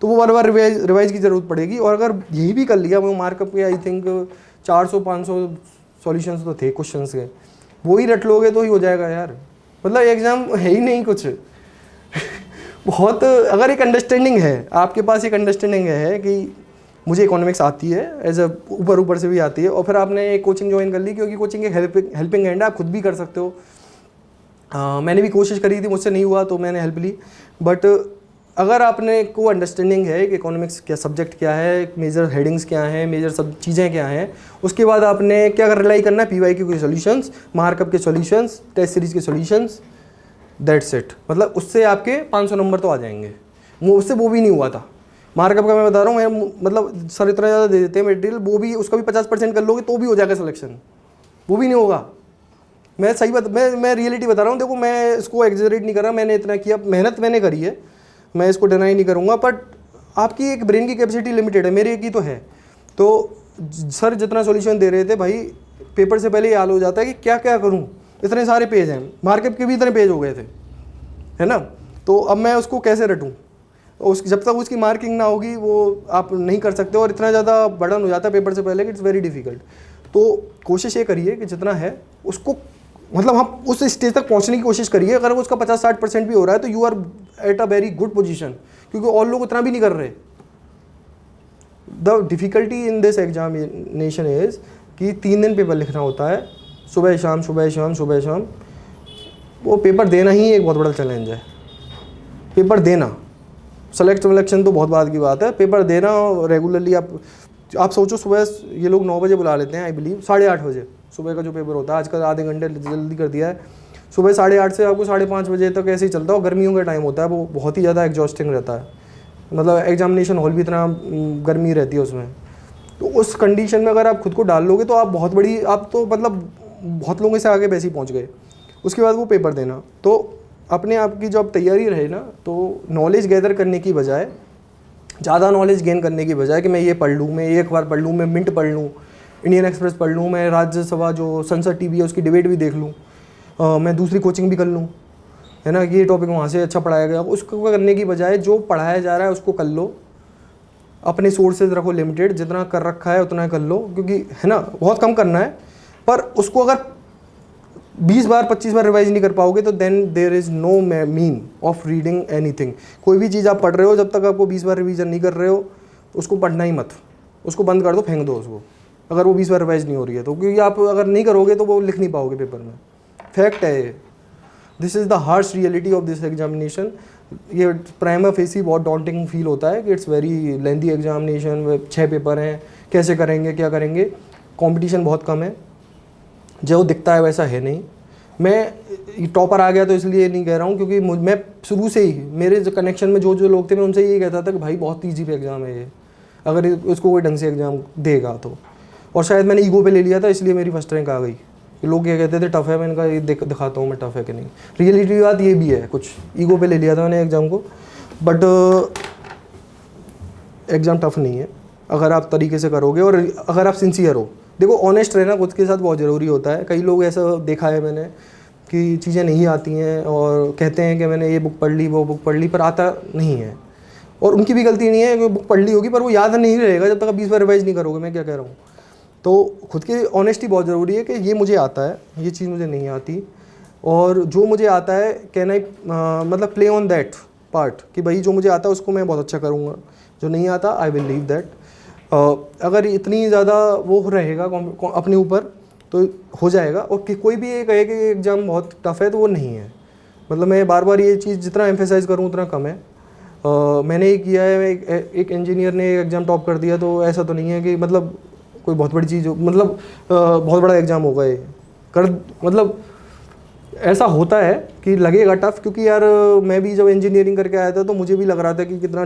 तो वो बार बार रिवाइज की ज़रूरत पड़ेगी। और अगर यही भी कर लिया, वो मार्कअप के आई थिंक 400-500 सॉल्यूशंस तो थे क्वेश्चंस के, वो ही रट लोगे तो ही हो जाएगा यार। मतलब एग्ज़ाम है ही नहीं कुछ बहुत, अगर एक अंडरस्टैंडिंग है आपके पास, एक अंडरस्टैंडिंग है कि मुझे इकोनॉमिक्स आती है एज अ ऊपर से भी आती है, और फिर आपने एक कोचिंग ज्वाइन कर ली, क्योंकि कोचिंग एक हेल्पिंग हैंड है, आप खुद भी कर सकते हो। मैंने भी कोशिश करी थी, मुझसे नहीं हुआ तो मैंने हेल्प ली। बट अगर आपने को अंडरस्टैंडिंग है कि इकोनॉमिक्स क्या सब्जेक्ट क्या है, मेजर हेडिंग्स क्या हैं, मेजर सब चीज़ें क्या हैं, उसके बाद आपने क्या रिलाई करना है, PYQ के सॉल्यूशंस, मार्कअप के सॉल्यूशंस, टेस्ट सीरीज़ के सॉल्यूशंस, दैट्स इट। मतलब उससे आपके 500 नंबर तो आ जाएंगे। उससे वो भी नहीं हुआ था मार्कअप का, मैं बता रहा हूँ। मैं मतलब सर इतना ज़्यादा दे देते हैं मटेरियल, वो भी उसका भी 50% कर लोगे तो भी हो जाएगा सिलेक्शन, वो भी नहीं होगा। मैं सही बात, मैं रियलिटी बता रहा हूँ। देखो मैं इसको एग्जैजरेट नहीं कर रहा, मैंने इतना किया, मेहनत मैंने करी है, मैं इसको डिनाई नहीं करूँगा। बट आपकी एक ब्रेन की कैपेसिटी लिमिटेड है, मेरे की तो है। तो सर जितना सॉल्यूशन दे रहे थे भाई, पेपर से पहले ये हाल हो जाता है कि क्या क्या करूँ, इतने सारे पेज हैं, मार्कअप के भी इतने पेज हो गए थे, है ना। तो अब मैं उसको कैसे रटूँ, जब तक उसकी मार्किंग ना होगी वो आप नहीं कर सकते, और इतना ज़्यादा बर्डन हो जाता है पेपर से पहले कि इट्स वेरी डिफिकल्ट। तो कोशिश ये करिए कि जितना है उसको, मतलब हम उस स्टेज तक पहुंचने की कोशिश करिए। अगर उसका 50-60% भी हो रहा है तो you are at a very good position, क्योंकि और लोग उतना भी नहीं कर रहे। The difficulty in this examination is कि 3 दिन पेपर लिखना होता है, सुबह शाम सुबह शाम सुबह शाम। वो पेपर देना ही एक बहुत बड़ा चैलेंज है। पेपर देना, सिलेक्शन तो बहुत बाद की बात है, पेपर देना रेगुलरली। आप सोचो, सुबह ये लोग 9 बजे बुला लेते हैं, आई बिलीव 8:30 बजे सुबह का जो पेपर होता है, आजकल आधे घंटे जल्दी कर दिया है। सुबह 8:30 से आपको 5:30 बजे तक ऐसे ही चलता है, और गर्मियों का टाइम होता है, वो बहुत ही ज़्यादा एग्जॉस्टिंग रहता है। मतलब एग्जामिनेशन हॉल भी इतना गर्मी रहती है उसमें। तो उस कंडीशन में अगर आप खुद को डाल लोगे तो आप बहुत बड़ी, आप तो मतलब बहुत लोगों से आगे वैसे ही पहुँच गए। उसके बाद वो पेपर देना, तो अपने आप की जो अब तैयारी रहे ना, तो नॉलेज गैदर करने की बजाय, ज़्यादा नॉलेज गेन करने की बजाय कि मैं ये पढ़ लूँ, मैं ये अखबार पढ़ लूँ, मैं मिंट पढ़ लूँ, इंडियन एक्सप्रेस पढ़ लूँ, मैं राज्यसभा जो संसद टीवी है उसकी डिबेट भी देख लूँ, मैं दूसरी कोचिंग भी कर लूँ, है ना, ये टॉपिक वहाँ से अच्छा पढ़ाया गया, उसको करने की बजाय जो पढ़ाया जा रहा है उसको कर लो। अपने सोर्सेज रखो लिमिटेड, जितना कर रखा है उतना कर लो, क्योंकि है ना बहुत कम करना है। पर उसको अगर 20 बार 25 बार रिवाइज नहीं कर पाओगे तो then there is no mean of reading anything. कोई भी चीज़ आप पढ़ रहे हो, जब तक आपको 20 बार रिवीजन नहीं कर रहे हो उसको पढ़ना ही मत, उसको बंद कर दो, फेंक दो उसको, अगर वो 20 बार रिवाइज नहीं हो रही है तो। क्योंकि आप अगर नहीं करोगे तो वो लिख नहीं पाओगे पेपर में, फैक्ट है ये। This is the harsh reality of this examination. ये प्राइमा फेसी बहुत डॉन्टिंग फील होता है कि it's very lengthy examination, 6 paper हैं, कैसे करेंगे, क्या करेंगे। कंपटीशन बहुत कम है, जो दिखता है वैसा है नहीं। मैं टॉपर आ गया तो इसलिए नहीं कह रहा हूँ, क्योंकि मैं शुरू से ही, मेरे जो कनेक्शन में जो लोग थे, मैं उनसे यही कहता था कि भाई बहुत ईजी पे एग्ज़ाम है ये, अगर इसको कोई ढंग से एग्ज़ाम देगा तो। और शायद मैंने ईगो पे ले लिया था, इसलिए मेरी फर्स्ट रैंक आ गई। लोग क्या कहते थे टफ़ है, मैंने कहा ये दिखाता हूँ मैं टफ़ है कि नहीं। रियलिटी बात ये भी है, कुछ ईगो पे ले लिया था मैंने एग्ज़ाम को, बट एग्ज़ाम टफ़ नहीं है अगर आप तरीके से करोगे और अगर आप सिंसियर हो। देखो ऑनेस्ट रहना खुद के साथ बहुत ज़रूरी होता है। कई लोग ऐसा देखा है मैंने कि चीज़ें नहीं आती हैं और कहते हैं कि मैंने ये बुक पढ़ ली, वो बुक पढ़ ली, पर आता नहीं है। और उनकी भी गलती नहीं है कि बुक पढ़ ली होगी, पर वो याद नहीं रहेगा जब तक आप 20 बार रिवाइज नहीं करोगे। मैं क्या कह रहा हूँ, तो खुद की ऑनेस्टी बहुत ज़रूरी है कि ये मुझे आता है, ये चीज़ मुझे नहीं आती, और जो मुझे आता है कैन आई मतलब प्ले ऑन दैट पार्ट, कि भाई जो मुझे आता है उसको मैं बहुत अच्छा करूँगा, जो नहीं आता आई विल लीव दैट। अगर इतनी ज़्यादा वो रहेगा अपने ऊपर तो हो जाएगा। और कि कोई भी ये कहे कि एग्ज़ाम बहुत टफ़ है तो वो नहीं है। मतलब मैं बार बार ये चीज़ जितना एम्फेसाइज़ करूँ उतना कम है। मैंने ये किया है, एक इंजीनियर ने एग्ज़ाम टॉप कर दिया, तो ऐसा तो नहीं है कि मतलब कोई बहुत बड़ी चीज़ हो, मतलब बहुत बड़ा एग्ज़ाम होगा ये कर, मतलब ऐसा होता है कि लगेगा टफ़। क्योंकि यार मैं भी जब इंजीनियरिंग करके आया था तो मुझे भी लग रहा था कि कितना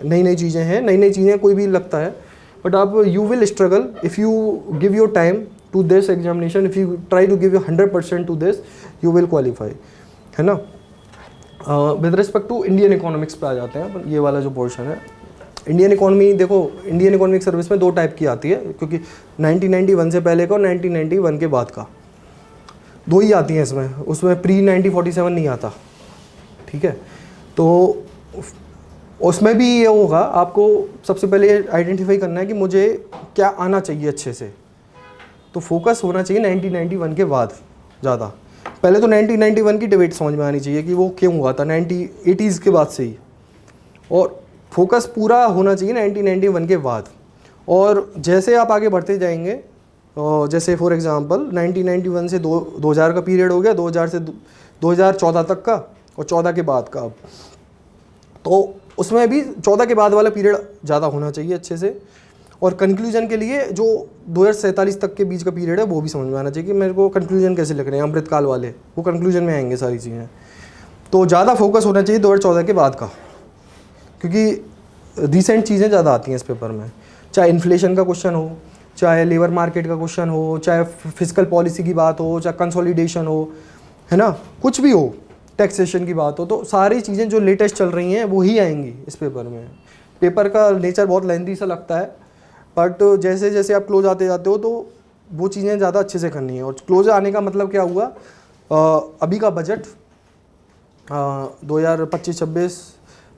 नई नई चीज़ें हैं, नई नई चीज़ें कोई भी लगता है, बट आप you will struggle if you give your time to this examination, if you try to give you 100% to this, you will qualify, है ना। With respect to Indian economics पे आ जाते हैं, ये वाला जो पोर्शन है। इंडियन इकोनॉमी देखो, इंडियन इकोनॉमिक सर्विस में 2 टाइप की आती है, क्योंकि 1991 से पहले का और 1991 के बाद का 2 ही आती हैं इसमें, उसमें प्री 1947 नहीं आता, ठीक है। तो उसमें भी ये होगा, आपको सबसे पहले आइडेंटिफाई करना है कि मुझे क्या आना चाहिए अच्छे से, तो फोकस होना चाहिए 1991 के बाद ज़्यादा। पहले तो 1991 की डिबेट समझ में आनी चाहिए कि वो क्यों हुआ था 1980s के बाद से ही, और फोकस पूरा होना चाहिए 1991 के बाद। और जैसे आप आगे बढ़ते जाएंगे, जैसे फॉर एग्जांपल 1991 से 2000 का पीरियड हो गया, 2000 से 2014 तक का, और 14 के बाद का, अब तो उसमें भी 14 के बाद वाला पीरियड ज़्यादा होना चाहिए अच्छे से। और कंक्लूजन के लिए जो 2047 तक के बीच का पीरियड है वो भी समझ में आना चाहिए कि मेरे को कंक्लूजन कैसे लिख रहे हैं, अमृतकाल वाले वो कंक्लूजन में आएंगे सारी चीज़ें। तो ज़्यादा फोकस होना चाहिए 2014 के बाद का, क्योंकि रिसेंट चीज़ें ज़्यादा आती हैं इस पेपर में, चाहे इन्फ्लेशन का क्वेश्चन हो, चाहे लेबर मार्केट का क्वेश्चन हो, चाहे फिजिकल पॉलिसी की बात हो, चाहे कंसोलिडेशन हो, है ना, कुछ भी हो, टैक्सेशन की बात हो, तो सारी चीज़ें जो लेटेस्ट चल रही हैं वो ही आएंगी इस पेपर में। पेपर का नेचर बहुत लेंथी सा लगता है, बट जैसे जैसे आप क्लोज आते जाते हो तो वो चीज़ें ज़्यादा अच्छे से करनी है। और क्लोज आने का मतलब क्या हुआ, अभी का बजट 2025-26,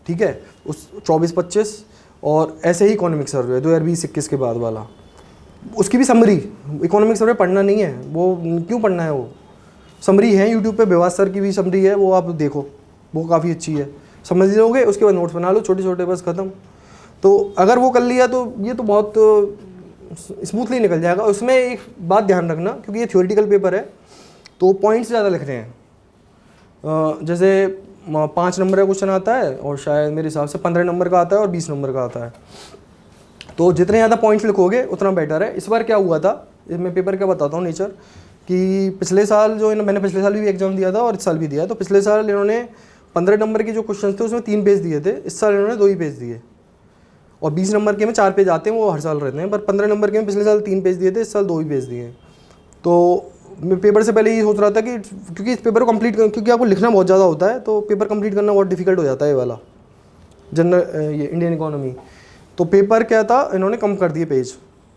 ठीक है, उस 24-25, और ऐसे ही इकोनॉमिक सर्वे 2020-21 के बाद वाला, उसकी भी समरी, इकोनॉमिक सर्वे पढ़ना नहीं है, वो क्यों पढ़ना है, वो समरी है यूट्यूब पे, बेवास सर की भी समरी है, वो आप देखो, वो काफ़ी अच्छी है, समझ लोगे, उसके बाद नोट्स बना लो छोटे छोटे, बस ख़त्म। तो अगर वो कर लिया तो ये तो बहुत स्मूथली निकल जाएगा। उसमें एक बात ध्यान रखना, क्योंकि ये थ्योरेटिकल पेपर है तो पॉइंट्स ज़्यादा लिख रहे हैं। जैसे 5 नंबर का क्वेश्चन आता है और शायद मेरे हिसाब से 15 नंबर का आता है और 20 नंबर का आता है, तो जितने ज़्यादा पॉइंट्स लिखोगे उतना बेटर है। इस बार क्या हुआ था, मैं पेपर का बताता हूँ नेचर, कि पिछले साल जो मैंने पिछले साल भी एग्जाम दिया था और इस साल भी दिया, तो पिछले साल इन्होंने 15 नंबर के जो क्वेश्चन थे उसमें 3 पेज दिए थे, इस साल इन्होंने 2 ही पेज दिए। और 20 नंबर के में 4 पेज आते हैं, वो हर साल रहते हैं, पर 15 नंबर के में पिछले साल 3 पेज दिए थे, इस साल 2 ही पेज दिए। तो मैं पेपर से पहले ये सोच रहा था कि क्योंकि इस पेपर को कंप्लीट क्योंकि आपको लिखना बहुत ज़्यादा होता है, तो पेपर कंप्लीट करना बहुत डिफिकल्ट हो जाता है ये वाला जनरल, ये इंडियन इकोनॉमी। तो पेपर क्या था, इन्होंने कम कर दिए पेज,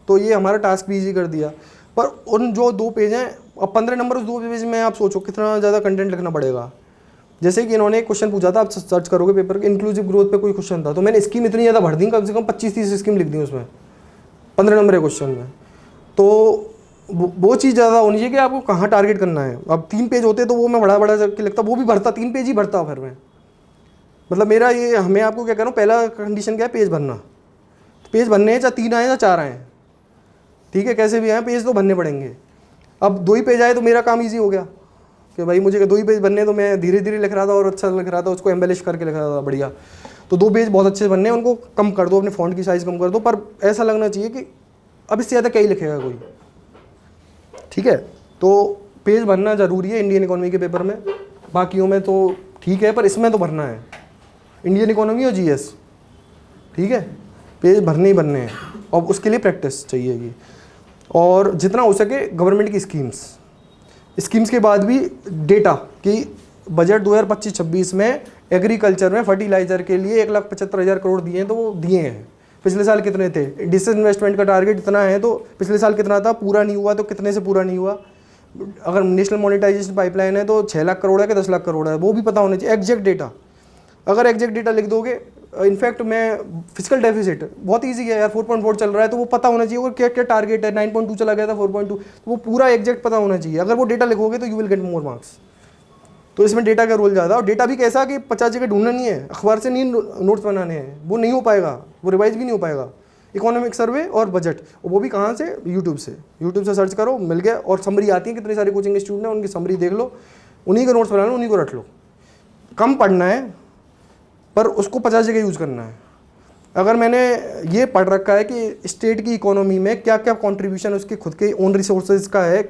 तो ये हमारा टास्क भी ईजी कर दिया। पर उन जो 2 पेज हैं, अब 15 नंबर उस 2 पेज में आप सोचो कितना ज़्यादा कंटेंट लिखना पड़ेगा। जैसे कि इन्होंने एक क्वेश्चन पूछा था, आप सर्च करोगे पेपर के, इंक्लूसिव ग्रोथ पे कोई क्वेश्चन था, तो मैंने स्कीम इतनी ज़्यादा भर दी, कम से कम 25-30 स्कीम लिख दी उसमें 15 नंबर के क्वेश्चन में। तो वो चीज़ ज़्यादा होनी चाहिए कि आपको कहाँ टारगेट करना है। अब 3 पेज होते तो वो मैं बड़ा बड़ा करके लिखता, वो भी भरता, 3 पेज ही भरता फिर मैं, मतलब मेरा ये, मैं आपको क्या कह रहा हूँ, पहला कंडीशन क्या है, पेज भरना। पेज भरने हैं, चाहे 3 आए या 4 आए, ठीक है, कैसे भी आए पेज तो भरने पड़ेंगे। अब 2 ही पेज आए तो मेरा काम ईजी हो गया कि भाई मुझे 2 ही पेज बनने, तो मैं धीरे धीरे लिख रहा था और अच्छा लिख रहा था, उसको एम्बेलिश करके लिख रहा था बढ़िया। तो 2 पेज बहुत अच्छे बनने, उनको कम कर दो, अपने फॉन्ट की साइज़ कम कर दो, पर ऐसा लगना चाहिए कि अब इससे ज़्यादा क्या ही लिखेगा कोई, ठीक है। तो पेज भरना ज़रूरी है इंडियन इकोनॉमी के पेपर में, बाकियों में तो ठीक है, पर इसमें तो भरना है, इंडियन इकोनॉमी और GS, ठीक है, पेज भरने ही भरने हैं, और उसके लिए प्रैक्टिस चाहिएगी। और जितना हो सके गवर्नमेंट की स्कीम्स के बाद भी डेटा कि बजट 2025-26 में एग्रीकल्चर में फर्टिलाइज़र के लिए 1,75,000 करोड़ दिए हैं, तो वो दिए हैं। पिछले साल कितने थे, डिसइन्वेस्टमेंट का टारगेट इतना है, तो पिछले साल कितना था, पूरा नहीं हुआ, तो कितने से पूरा नहीं हुआ। अगर नेशनल मोनेटाइजेशन पाइपलाइन है तो 6 लाख करोड़ है कि 10 लाख करोड़ है, वो भी पता होना चाहिए, एग्जैक्ट डेटा। अगर एग्जैक्ट डेटा लिख दोगे, इनफैक्ट मैं फिजिकल डेफिसिट बहुत इजी है यार, 4.4 चल रहा है, तो वो पता होना चाहिए, और क्या क्या टारगेट है, 9.2 चला गया था 4.2, तो वो पूरा एग्जैक्ट पता होना चाहिए। अगर वो डेटा लिखोगे तो you will get more marks. तो इसमें डेटा का रोल ज़्यादा, और डेटा भी कैसा कि 50 जगह ढूंढना नहीं है, अखबार से नहीं नोट्स बनाने हैं, वो नहीं हो पाएगा, वो रिवाइज भी नहीं हो पाएगा। इकोनॉमिक सर्वे और बजट, वो भी कहाँ से, यूट्यूब से सर्च करो, मिल गया। और समरी आती है, कितने सारे कोचिंग इंस्टीट्यूट हैं, उनकी समरी देख लो, उन्हीं के नोट्स बना लो, उन्हीं को रट लो। कम पढ़ना है पर उसको 50 जगह यूज़ करना है। अगर मैंने ये पढ़ रखा है कि स्टेट की इकोनॉमी में क्या क्या कंट्रीब्यूशन उसके खुद के ओन रिसोर्सेज का है,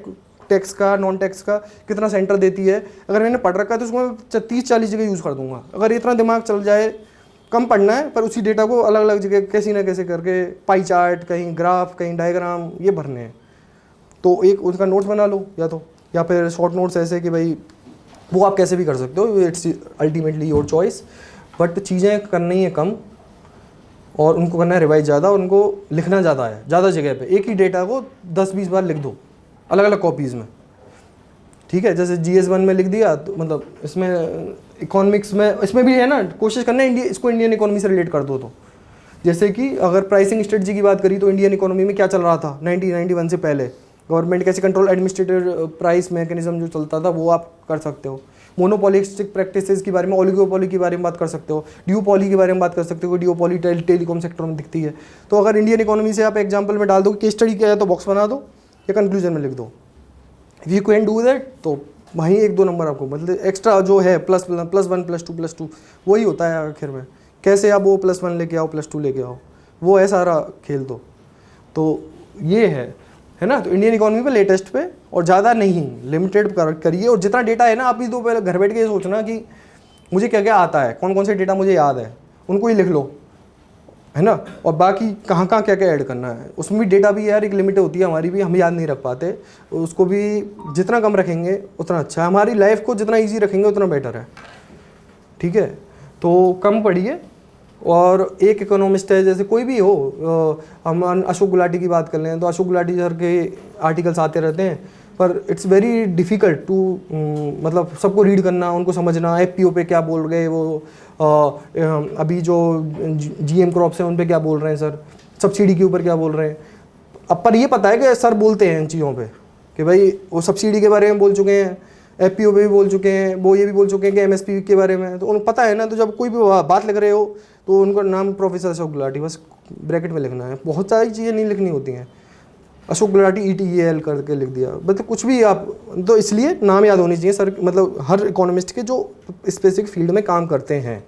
टैक्स का, नॉन टैक्स का, कितना सेंटर देती है, अगर मैंने पढ़ रखा है तो उसको मैं 30-40 जगह यूज़ कर दूंगा। अगर इतना दिमाग चल जाए, कम पढ़ना है पर उसी डेटा को अलग अलग जगह कैसी ना कैसे करके, पाई चार्ट, कहीं ग्राफ, कहीं डायग्राम, ये भरने हैं। तो एक उसका नोट्स बना लो, या फिर शॉर्ट नोट्स ऐसे कि भाई वो आप कैसे भी कर सकते हो, it's ultimately your choice, but चीज़ें करनी है कम, और उनको करना है रिवाइज ज़्यादा, और उनको लिखना ज़्यादा है, ज़्यादा जगह पे। एक ही डेटा को 10-20 बार लिख दो अलग अलग कॉपीज़ में, ठीक है। जैसे GS1 में लिख दिया, तो मतलब इसमें इकोनॉमिक्स में, इसमें भी है ना, कोशिश करना है इंडिया, इसको इंडियन इकोनॉमी से रिलेट कर दो। तो जैसे कि अगर प्राइसिंग स्ट्रेटजी की बात करी तो इंडियन इकोनॉमी में क्या चल रहा था 1991 से पहले, गवर्नमेंट कैसे कंट्रोल, एडमिनिस्ट्रेटिव प्राइस मैकेनिज्म जो चलता था वो आप कर सकते हो। मोनोपोलिस्टिक प्रैक्टिसेस के बारे में, ओलिगोपोली के बारे में बात कर सकते हो, ड्यूपोली के बारे में बात कर सकते हो। ड्यूपोली टेलीकॉम सेक्टर में दिखती है। तो अगर इंडियन इकोनॉमी से आप एग्जाम्पल में डाल दो, केस स्टडी क्या है तो बॉक्स बना दो या कंक्लूजन में लिख दो। If you can do that तो वहीं 1-2 नंबर आपको, मतलब एक्स्ट्रा जो है +1 +2 वही होता है आखिर में। कैसे आप वो +1 लेके आओ, +2 लेके आओ, वो है सारा खेल। तो ये है ना। तो इंडियन इकोनॉमी पे लेटेस्ट पे, और ज़्यादा नहीं, लिमिटेड करिए। और जितना डेटा है ना, आप ही तो पहले घर बैठ के ये सोचना कि मुझे क्या क्या आता है, कौन कौन से डेटा मुझे याद है, उनको ही लिख लो, है ना। और बाकी कहाँ कहाँ क्या क्या ऐड करना है, उसमें भी डेटा भी यार एक लिमिट होती है हमारी भी, हम याद नहीं रख पाते। उसको भी जितना कम रखेंगे उतना अच्छा है। हमारी लाइफ को जितना ईजी रखेंगे उतना बेटर है, ठीक है। तो कम पढ़िए। और एक इकोनॉमिस्ट है, जैसे कोई भी हो, हम अशोक गुलाटी की बात कर लें तो अशोक गुलाटी सर के आर्टिकल्स आते रहते हैं, पर इट्स वेरी डिफ़िकल्ट टू, मतलब सबको रीड करना, उनको समझना, FPO पे क्या बोल रहे वो, अभी जो GM क्रॉप्स हैं उन पे क्या बोल रहे हैं सर, सब्सिडी के ऊपर क्या बोल रहे हैं। अब पर ये पता है कि सर बोलते हैं इन चीज़ों पे कि भाई वो सब्सिडी के बारे में बोल चुके हैं, FPO पे भी बोल चुके हैं, वो ये भी बोल चुके हैं कि MSP के बारे में, तो उनको पता है ना। तो जब कोई भी बात लिख रहे हो तो उनका नाम प्रोफेसर अशोक गुलाटी बस ब्रैकेट में लिखना है, बहुत सारी चीज़ें नहीं लिखनी होती हैं। अशोक गुलाटी ETEL करके लिख दिया, मतलब कुछ भी आप, तो इसलिए नाम याद होनी चाहिए सर, मतलब हर इकोनॉमिस्ट के जो स्पेसिफिक फील्ड में काम करते हैं,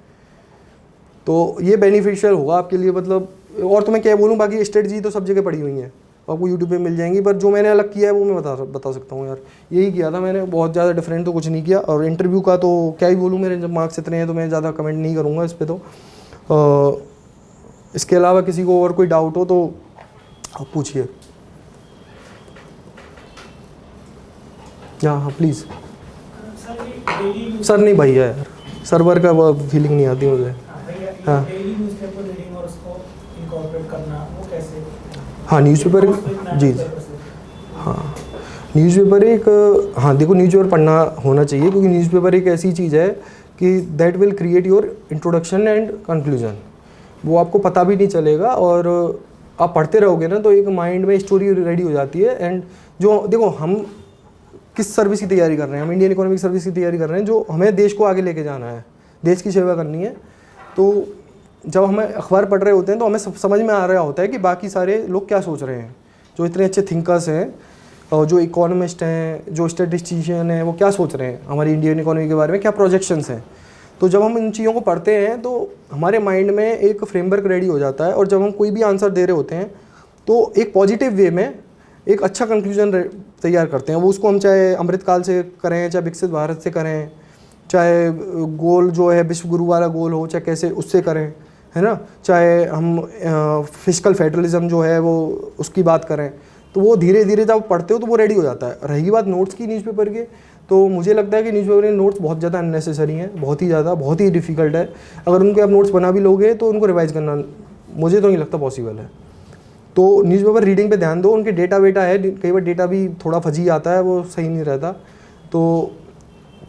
तो ये बेनिफिशियल होगा आपके लिए। मतलब और तो मैं क्या बोलूँ, बाकी स्ट्रेटजी तो सब जगह पड़ी हुई हैं, आपको यूट्यूब पे मिल जाएंगी, पर जो मैंने अलग किया है वो मैं बता सकता हूँ यार। यही किया था मैंने, बहुत ज़्यादा डिफरेंट तो कुछ नहीं किया। और इंटरव्यू का तो क्या ही बोलूँ, मेरे जब मार्क्स इतने हैं तो मैं ज़्यादा कमेंट नहीं करूँगा इस पर। तो इसके अलावा किसी को और कोई डाउट हो तो आप पूछिए। हाँ प्लीज़। सर नहीं भैया यार, सर्वर का वो फीलिंग नहीं आती मुझे। हाँ हाँ न्यूज़पेपर, जी हाँ न्यूज़पेपर एक, हाँ देखो न्यूज़पेपर पढ़ना होना चाहिए, क्योंकि न्यूज़पेपर एक ऐसी चीज़ है कि that will create your introduction and conclusion. वो आपको पता भी नहीं चलेगा, और आप पढ़ते रहोगे ना तो एक माइंड में स्टोरी रेडी हो जाती है। एंड जो देखो, हम किस सर्विस की तैयारी कर रहे हैं, हम इंडियन इकोनॉमिक सर्विस की तैयारी कर रहे हैं, जो हमें देश को आगे लेके जाना है, देश की सेवा करनी है। तो जब हमें अखबार पढ़ रहे होते हैं तो हमें समझ में आ रहा होता है कि बाकी सारे लोग क्या सोच रहे हैं, जो इतने अच्छे थिंकर्स हैं और जो इकोनॉमिस्ट हैं, जो स्टैटिस्टिशियन हैं, वो क्या सोच रहे हैं हमारी इंडियन इकोनॉमी के बारे में, क्या प्रोजेक्शंस हैं। तो जब हम इन चीज़ों को पढ़ते हैं तो हमारे माइंड में एक फ्रेमवर्क रेडी हो जाता है, और जब हम कोई भी आंसर दे रहे होते हैं तो एक पॉजिटिव वे में एक अच्छा कंक्लूजन तैयार करते हैं। वो उसको हम चाहे अमृतकाल से करें, चाहे विकसित भारत से करें, चाहे गोल जो है विश्व गुरु वाला गोल हो, चाहे कैसे उससे करें, है ना, चाहे हम फिस्कल फेडरलिज्म जो है वो उसकी बात करें। तो वो धीरे धीरे जब पढ़ते हो तो वो रेडी हो जाता है। रही बात नोट्स की न्यूज़पेपर के, तो मुझे लगता है कि न्यूज़पेपर के नोट्स बहुत ज़्यादा अननेसेसरी हैं, बहुत ही ज़्यादा, बहुत ही डिफ़िकल्ट है। अगर उनके आप नोट्स बना भी लोगे तो उनको रिवाइज़ करना मुझे तो नहीं लगता पॉसिबल है। तो न्यूज़पेपर रीडिंग पे ध्यान दो। उनके डेटा वेटा है, कई बार डेटा भी थोड़ा फजी आता है, वो सही नहीं रहता। तो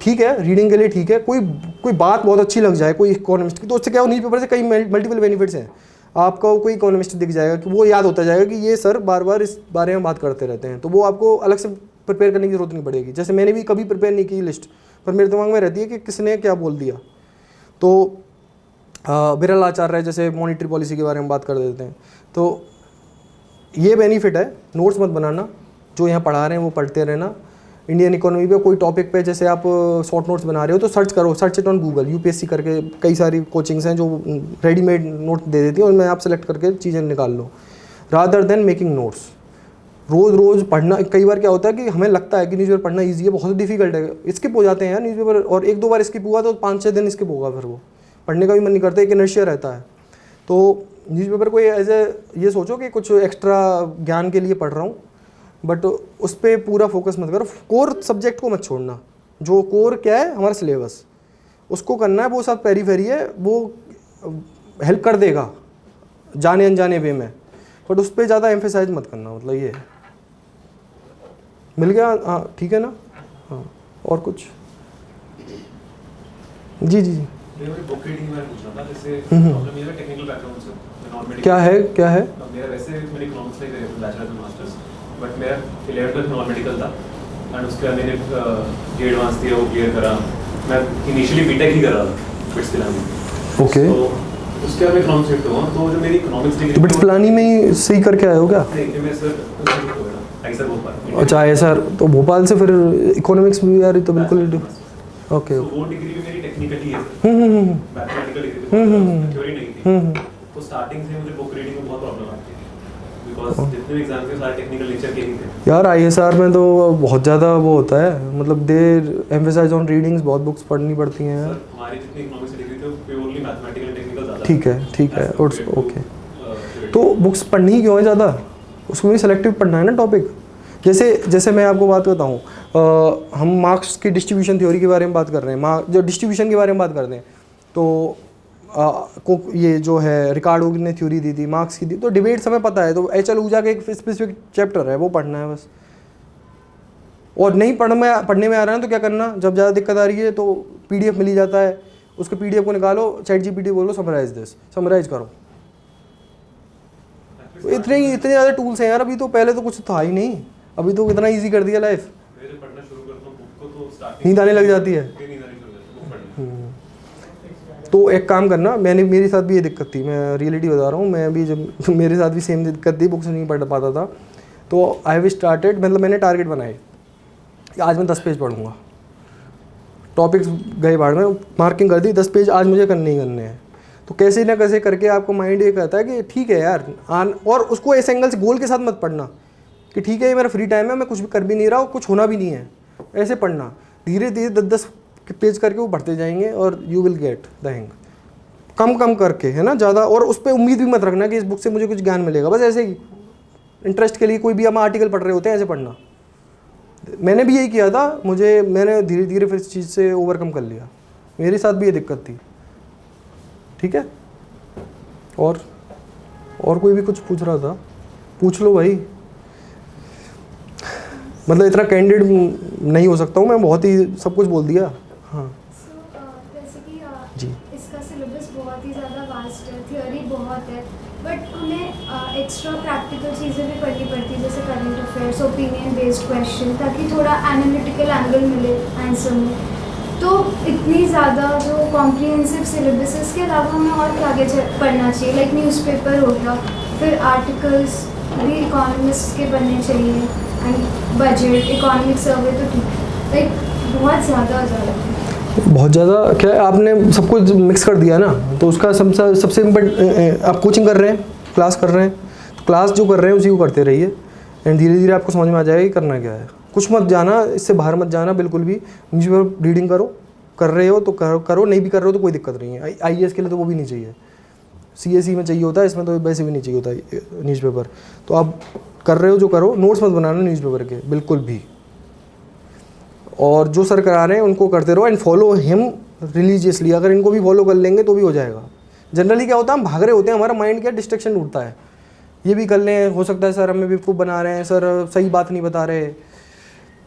ठीक है, रीडिंग के लिए ठीक है। कोई बात बहुत अच्छी लग जाए कोई इकोनॉमिस्ट की, तो उससे क्या हो, न्यूज़पेपर से कई मल्टीपल बेनिफिट्स हैं। आपको कोई इकोनॉमिस्ट दिख जाएगा कि वो याद होता जाएगा कि ये सर बार बार इस बारे में बात करते रहते हैं, तो वो आपको अलग से प्रिपेयर करने की ज़रूरत नहीं पड़ेगी। जैसे मैंने भी कभी प्रिपेयर नहीं की लिस्ट, पर मेरे दिमाग में रहती है कि किसने क्या बोल दिया। तो बिरल आचार्य जैसे मॉनिटरी पॉलिसी के बारे में बात कर देते हैं। तो ये बेनिफिट है, नोट्स मत बनाना, जो यहाँ पढ़ा रहे हैं वो पढ़ते रहना। इंडियन इकोनॉमी पे कोई टॉपिक पे जैसे आप शॉर्ट नोट्स बना रहे हो तो सर्च करो, search it on Google, UPSC करके कई सारी कोचिंग्स हैं जो रेडीमेड नोट दे देती हैं, उनमें आप सेलेक्ट करके चीज़ें निकाल लो, रादर देन मेकिंग नोट्स। रोज़ रोज़ पढ़ना, कई बार क्या होता है कि हमें लगता है कि न्यूज़पेपर पढ़ना ईजी है, बहुत डिफिकल्ट है, स्किप हो जाते हैं यार न्यूज़पेपर, और 1-2 बार स्किप हुआ तो 5-6 दिन स्किप होगा, फिर वो पढ़ने का भी मन नहीं करता, एक इनर्शिया रहता है। तो न्यूज़पेपर को ये सोचो कि कुछ एक्स्ट्रा ज्ञान के लिए पढ़ रहा हूँ, बट उस पर पूरा फोकस मत करो। कोर सब्जेक्ट को मत छोड़ना, जो कोर क्या है हमारा सिलेबस, उसको करना है। वो सब पेरीफेरी है, वो हेल्प कर देगा जाने अनजाने वे में, बट उस पर ज़्यादा एम्फेसाइज मत करना, मतलब ये है। मिल गया? हाँ ठीक है ना। हाँ और कुछ? जी जी जी। बुक रीडिंग में पूछ रहा था, जैसे प्रॉब्लम ये है टेक्निकल बैकग्राउंड से, मैं नॉन मेडिकल। क्या है? मेरा वैसे मैंने इकोनॉमिक्स में किया बैचलर एंड मास्टर्स, बट मेरा 11th तक नॉन मेडिकल था एंड उसके बाद मैंने जो एडवांस दिया वो क्लियर करा। मैं इनिशियली बीटेक ही कर रहा था बिट्स पिलानी। ओके। तो उसके बाद मैं इकोनॉमिक्स शिफ्ट हुआ, तो जो मेरी इकोनॉमिक्स डिग्री बिट्स पिलानी में ही सही करके आए हो क्या? नहीं, मैं सर आई सर भोपाल। अच्छा है सर, तो भोपाल से फिर इकोनॉमिक्स में आ रही तो बिल्कुल ओके। तो वो डिग्री भी मेरी टेक्निकल ही है, मैथमेटिकल डिग्री थी, थ्योरी नहीं थी। तो स्टार्टिंग से मुझे बुक रीडिंग में बहुत प्रॉब्लम आती है, बिकॉज जितने भी एग्जाम थे सारे टेक्निकल नेचर के ही थे। यार ISR में तो बहुत ज़्यादा वो होता है, मतलब देर एम्फेसाइज ऑन रीडिंग्स, बहुत बुक्स पढ़नी पड़ती हैं यार। हमारी जितनी इकोनॉमिक्स की डिग्री थी प्योरली मैथमेटिकल टेक्निकल ज़्यादा। ठीक है ओके। तो बुक्स पढ़नी क्यों है ज़्यादा? उसमें भी सेलेक्टिव पढ़ना है ना टॉपिक। जैसे मैं आपको बात बताऊँ, हम मार्क्स की डिस्ट्रीब्यूशन थ्योरी के बारे में बात कर रहे हैं, जो डिस्ट्रीब्यूशन के बारे में बात करते हैं, तो ये जो है रिकार्डो ने थ्योरी दी थी, मार्क्स की दी, तो डिबेट हमें पता है, तो HL ऊर्जा का एक स्पेसिफिक चैप्टर है, वो पढ़ना है बस। और नहीं पढ़ने में आ रहा है तो क्या करना, जब ज़्यादा दिक्कत आ रही है तो PDF मिल ही जाता है, उसके PDF को निकालो, ChatGPT बोलो समराइज करो। तो इतने ज़्यादा टूल्स हैं यार अभी, तो पहले तो कुछ था ही नहीं, अभी तो इतना ईजी कर दिया लाइफ। पढ़ना शुरू करता हूँ बुक को तो नींद आने लग जाती है। तो एक काम करना, मेरे साथ भी ये दिक्कत थी, मैं रियलिटी बता रहा हूँ, मैं भी जब मेरे साथ भी सेम दिक्कत थी, बुक्स नहीं पढ़ पाता था, तो आई हैव स्टार्टेड, मतलब मैंने टारगेट बनाए कि आज मैं 10 पेज पढ़ूंगा। टॉपिक्स गए बाढ़ में, मार्किंग कर दी, 10 पेज आज मुझे करने ही करने हैं। तो कैसे ना कैसे करके आपको माइंड ये कहता है कि ठीक है यार, और उसको इस एंगल से गोल के साथ मत पढ़ना कि ठीक है ये मेरा फ्री टाइम है, मैं कुछ भी कर भी नहीं रहा हूँ, कुछ होना भी नहीं है, ऐसे पढ़ना। धीरे धीरे 10-10 पेज करके वो बढ़ते जाएंगे और you will get the hang. कम करके, है ना, ज़्यादा, और उस पर उम्मीद भी मत रखना कि इस बुक से मुझे कुछ ज्ञान मिलेगा, बस ऐसे ही इंटरेस्ट के लिए कोई भी हम आर्टिकल पढ़ रहे होते हैं ऐसे पढ़ना। मैंने भी यही किया था, मैंने धीरे धीरे फिर इस चीज़ से ओवरकम कर लिया, मेरे साथ भी ये दिक्कत थी। ठीक है, और कोई भी कुछ पूछ रहा था, पूछ लो भाई, मतलब इतना कैंडिड नहीं हो सकता हूँ मैं, बहुत ही सब कुछ बोल दिया। हाँ जैसे कि जी, इसका सिलेबस बहुत ही ज़्यादा वास्ट है, थ्योरी बहुत है, बट उन्हें एक्स्ट्रा प्रैक्टिकल चीज़ें भी पढ़नी पड़ती है, जैसे current affairs, opinion based question, ताकि थोड़ा एनालिटिकल एंगल मिले आंसर में। तो इतनी ज़्यादा जो कॉम्प्रिहेंसिव सिलेबस है, इसके अलावा हमें और क्या आगे पढ़ना चाहिए, लाइक न्यूज़पेपर हो गया, फिर आर्टिकल्स भी इकोनॉमिस्ट के बनने चाहिए, एंड बजट, इकोनॉमिक सर्वे, तो ठीक, लाइक बहुत ज़्यादा क्या है, आपने सब कुछ मिक्स कर दिया ना, तो उसका सबसे इम्पोर्टेंट, आप कोचिंग कर रहे हैं, क्लास कर रहे हैं, तो क्लास जो कर रहे हैं उसी को करते रहिए, एंड धीरे धीरे आपको समझ में आ जाएगा कि करना क्या है। कुछ मत जाना, इससे बाहर मत जाना बिल्कुल भी। न्यूज़पेपर रीडिंग करो, कर रहे हो तो करो, नहीं भी कर रहे हो तो कोई दिक्कत नहीं है। IAS के लिए तो वो भी नहीं चाहिए, CSE में चाहिए होता है, इसमें तो वैसे भी नहीं चाहिए होता न्यूज़पेपर। तो आप कर रहे हो जो करो, नोट्स मत बनाना न्यूज़पेपर के बिल्कुल भी, और जो सर करा रहे हैं उनको करते रहो, एंड फॉलो हिम रिलीजियसली। अगर इनको भी फॉलो कर लेंगे तो भी हो जाएगा। जनरली क्या होता है, हम भाग रहे होते हैं, हमारा माइंड क्या डिस्ट्रैक्शन ढूंढता है, ये भी कर लें, हो सकता है सर हमें बेवकूफ़ बना रहे हैं, सर सही बात नहीं बता रहे।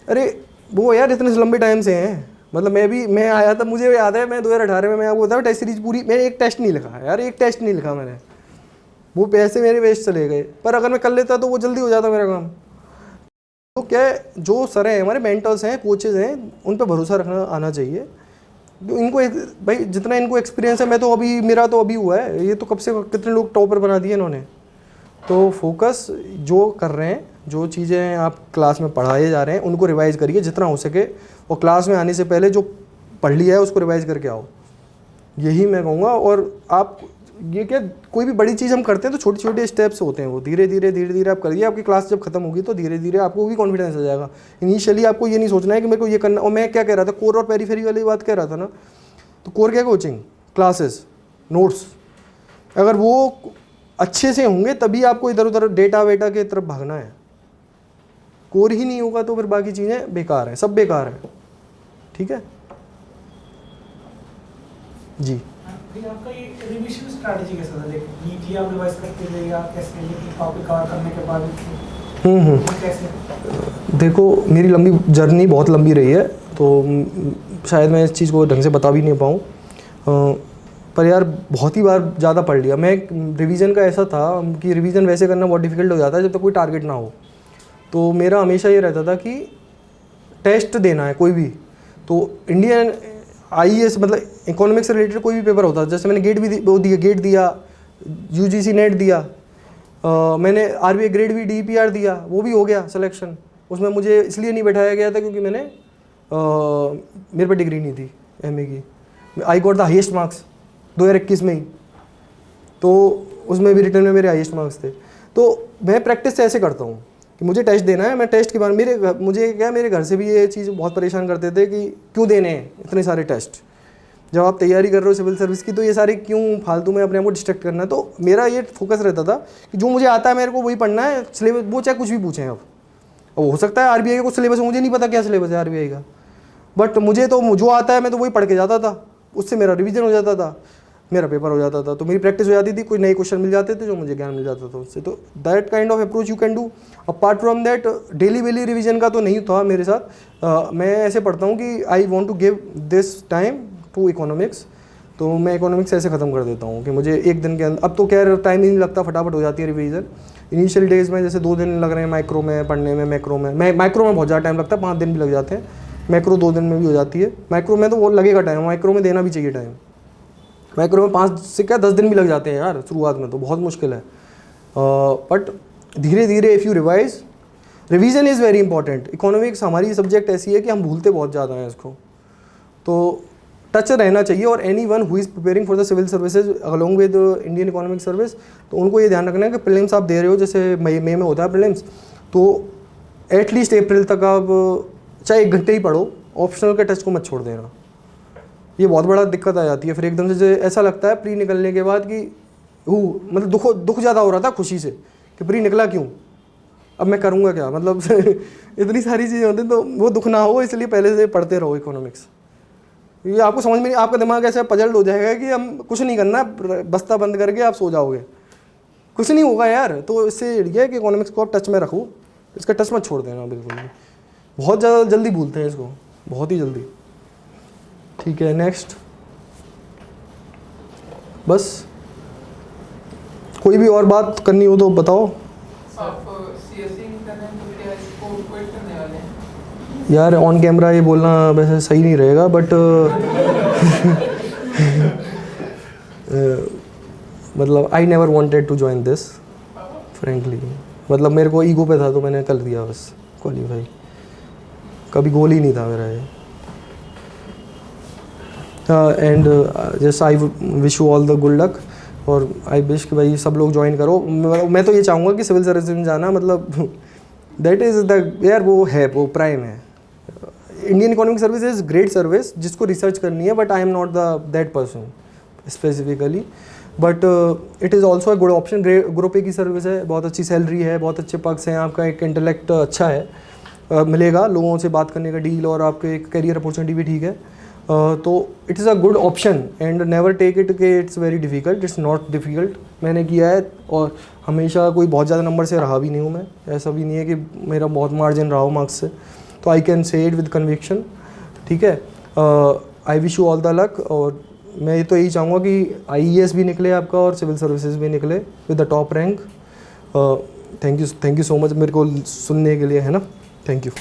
अरे वो यार इतने लंबे टाइम से हैं, मतलब मैं आया था, मुझे याद है मैं 2018 में, मैं आपको बताऊँ, टेस्ट सीरीज पूरी, मैंने एक टेस्ट नहीं लिखा यार, एक टेस्ट नहीं लिखा मैंने, वो पैसे मेरे वेस्ट चले गए। पर अगर मैं कर लेता तो वो जल्दी हो जाता मेरा काम। तो क्या है, जो सर हैं, हमारे मेंटर्स हैं, कोचेज़ हैं, उन पर भरोसा रखना आना चाहिए। तो इनको भाई जितना इनको एक्सपीरियंस है, मेरा तो अभी हुआ है, ये तो कब से कितने लोग टॉपर बना दिए इन्होंने। तो फोकस जो कर रहे हैं, जो चीज़ें आप क्लास में पढ़ाए जा रहे हैं उनको रिवाइज़ करिए जितना हो सके, और क्लास में आने से पहले जो पढ़ लिया है उसको रिवाइज़ करके आओ, यही मैं कहूँगा। और आप ये क्या, कोई भी बड़ी चीज़ हम करते हैं तो छोटे छोटे स्टेप्स होते हैं, वो धीरे धीरे आप करिए। आपकी क्लास जब खत्म होगी तो धीरे धीरे आपको भी कॉन्फिडेंस आ जाएगा। इनिशियली आपको ये नहीं सोचना है कि मेरे को ये करना। और मैं क्या कह रहा था, कोर और पेरीफेरी वाली बात कह रहा था ना, तो कोर क्या, कोचिंग क्लासेस, नोट्स, अगर वो अच्छे से होंगे तभी आपको इधर उधर डेटा वेटा के तरफ भागना है। कोर ही नहीं होगा तो फिर बाकी चीज़ें बेकार हैं, सब बेकार हैं। ठीक है जी। भाई आपका ये रिविजन स्ट्रैटेजी कैसा था? लाइक वीकली आप रिवाइज करते थे या कैसे, लेकिन टॉपिक कवर करने के बाद कैसे? देखो मेरी लंबी जर्नी बहुत लंबी रही है, तो शायद मैं इस चीज़ को ढंग से बता भी नहीं पाऊँ, पर यार बहुत ही बार ज़्यादा पढ़ लिया मैं। रिवीजन का ऐसा था कि रिवीजन वैसे करना बहुत डिफिकल्ट हो जाता है जब तक कोई टारगेट ना हो। तो मेरा हमेशा ये रहता था कि टेस्ट देना है कोई भी, तो इंडियन IAS मतलब इकोनॉमिक्स से रिलेटेड कोई भी पेपर होता है, जैसे मैंने गेट दिया, UGC नेट दिया, मैंने RBI ग्रेड भी DPR दिया, वो भी हो गया सिलेक्शन। उसमें मुझे इसलिए नहीं बैठाया गया था क्योंकि मेरे पे डिग्री नहीं थी MA की। I got the highest marks 2021 में ही, तो उसमें भी रिटर्न में मेरे हाईएस्ट मार्क्स थे। तो मैं प्रैक्टिस ऐसे करता हूँ कि मुझे टेस्ट देना है, मैं टेस्ट के बाद मेरे घर से भी ये चीज़ बहुत परेशान करते थे कि क्यों देने हैं इतने सारे टेस्ट, जब आप तैयारी कर रहे हो सिविल सर्विस की, तो ये सारे क्यों फालतू में अपने आप को डिस्ट्रैक्ट करना है। तो मेरा ये फोकस रहता था कि जो मुझे आता है मेरे को वही पढ़ना है, सिलेबस वो चाहे कुछ भी पूछें। अब हो सकता है RBI का कुछ सिलेबस, मुझे नहीं पता क्या सिलेबस है RBI का, बट मुझे तो जो आता है मैं तो वही पढ़ के जाता था, उससे मेरा रिवीजन हो जाता था, मेरा पेपर हो जाता था, तो मेरी प्रैक्टिस हो जाती थी, कोई नए क्वेश्चन मिल जाते थे जो मुझे ज्ञान मिल जाता था उससे। तो that kind of approach you can do. Apart from that daily revision का तो नहीं था मेरे साथ। मैं ऐसे पढ़ता हूँ कि I want to give this time to economics, तो मैं इकोनॉमिक्स ऐसे ख़त्म कर देता हूँ कि मुझे एक दिन के अंदर, अब तो खैर टाइम ही नहीं लगता, फटाफट हो जाती है रिवीजन। इनिशियल डेज में जैसे 2 दिन लग रहे हैं माइक्रो में पढ़ने में, माइक्रो में बहुत ज़्यादा टाइम लगता है, 5 दिन भी लग जाते हैं। माइक्रो 2 दिन में भी हो जाती है। माइक्रो में तो वो लगेगा टाइम, माइक्रो में देना भी चाहिए टाइम। माइक्रो में 5 से क्या 10 दिन भी लग जाते हैं यार, शुरुआत में तो बहुत मुश्किल है। बट धीरे धीरे if you revise, revision is very important. Economics हमारी सब्जेक्ट ऐसी है कि हम भूलते बहुत ज़्यादा हैं इसको, तो टच रहना चाहिए। और anyone who is preparing for the civil services along with Indian economic service, तो उनको ये ध्यान रखना है कि प्रीलिम्स आप दे रहे हो, जैसे मई में होता है प्रीलिम्स, तो एटलीस्ट अप्रैल तक आप चाहे 1 घंटे ही पढ़ो, ऑप्शनल के टेस्ट को मत छोड़ देना। ये बहुत बड़ा दिक्कत आ जाती है फिर एकदम से ऐसा लगता है प्री निकलने के बाद कि मतलब दुख ज़्यादा हो रहा था खुशी से कि प्री निकला क्यों, अब मैं करूँगा क्या, मतलब इतनी सारी चीज़ें होती हैं, तो वो दुख ना हो इसलिए पहले से पढ़ते रहो इकोनॉमिक्स। ये आपको समझ में नहीं, आपका दिमाग ऐसा पजल्ड हो जाएगा कि हम कुछ नहीं करना, बस्ता बंद करके आप सो जाओगे, कुछ नहीं होगा यार। तो इससे ये है कि इकोनॉमिक्स को आप टच में रखो, इसका टच मत छोड़ देना बिल्कुल भी। बहुत ज़्यादा जल्दी भूलते हैं इसको, बहुत ही जल्दी। ठीक है, नेक्स्ट। बस कोई भी और बात करनी हो तो बताओ। आप CSE करने तो क्या इसको क्विट करने वाले हैं? यार ऑन कैमरा ये बोलना वैसे सही नहीं रहेगा, बट मतलब I never wanted to join this frankly. मतलब मेरे को ईगो पे था तो मैंने कर दिया बस क्वालीफाई, कभी गोल ही नहीं था मेरा ये। And just I wish you all the good luck, और आई विश कि भाई सब लोग ज्वाइन करो। मैं तो ये चाहूँगा कि सिविल सर्विस में जाना, मतलब दैट इज़ द यार वो प्राइम है। Indian economic service is great service जिसको रिसर्च करनी है, but I am not that person specifically, but it is also a good option. Group A की सर्विस है, बहुत अच्छी सैलरी है, बहुत अच्छे पर्क्स हैं, आपका एक इंटेलेक्ट अच्छा है, मिलेगा लोगों से बात करने का डील, और आपके एक करियर अपॉर्चुनिटी भी ठीक है। तो it is a good option and never take it कि it's very difficult, it's not difficult. मैंने किया है और हमेशा कोई बहुत ज़्यादा नंबर से रहा भी नहीं हूँ मैं, ऐसा भी नहीं है कि मेरा बहुत मार्जिन रहा हो मार्क्स से, तो I can say it with conviction. ठीक है, I wish you all the luck, और मैं तो यही चाहूँगा कि IAS भी निकले आपका और सिविल सर्विसेज भी निकले with the top rank. Thank you so much मेरे को सुनने के लिए, है ना, थैंक यू।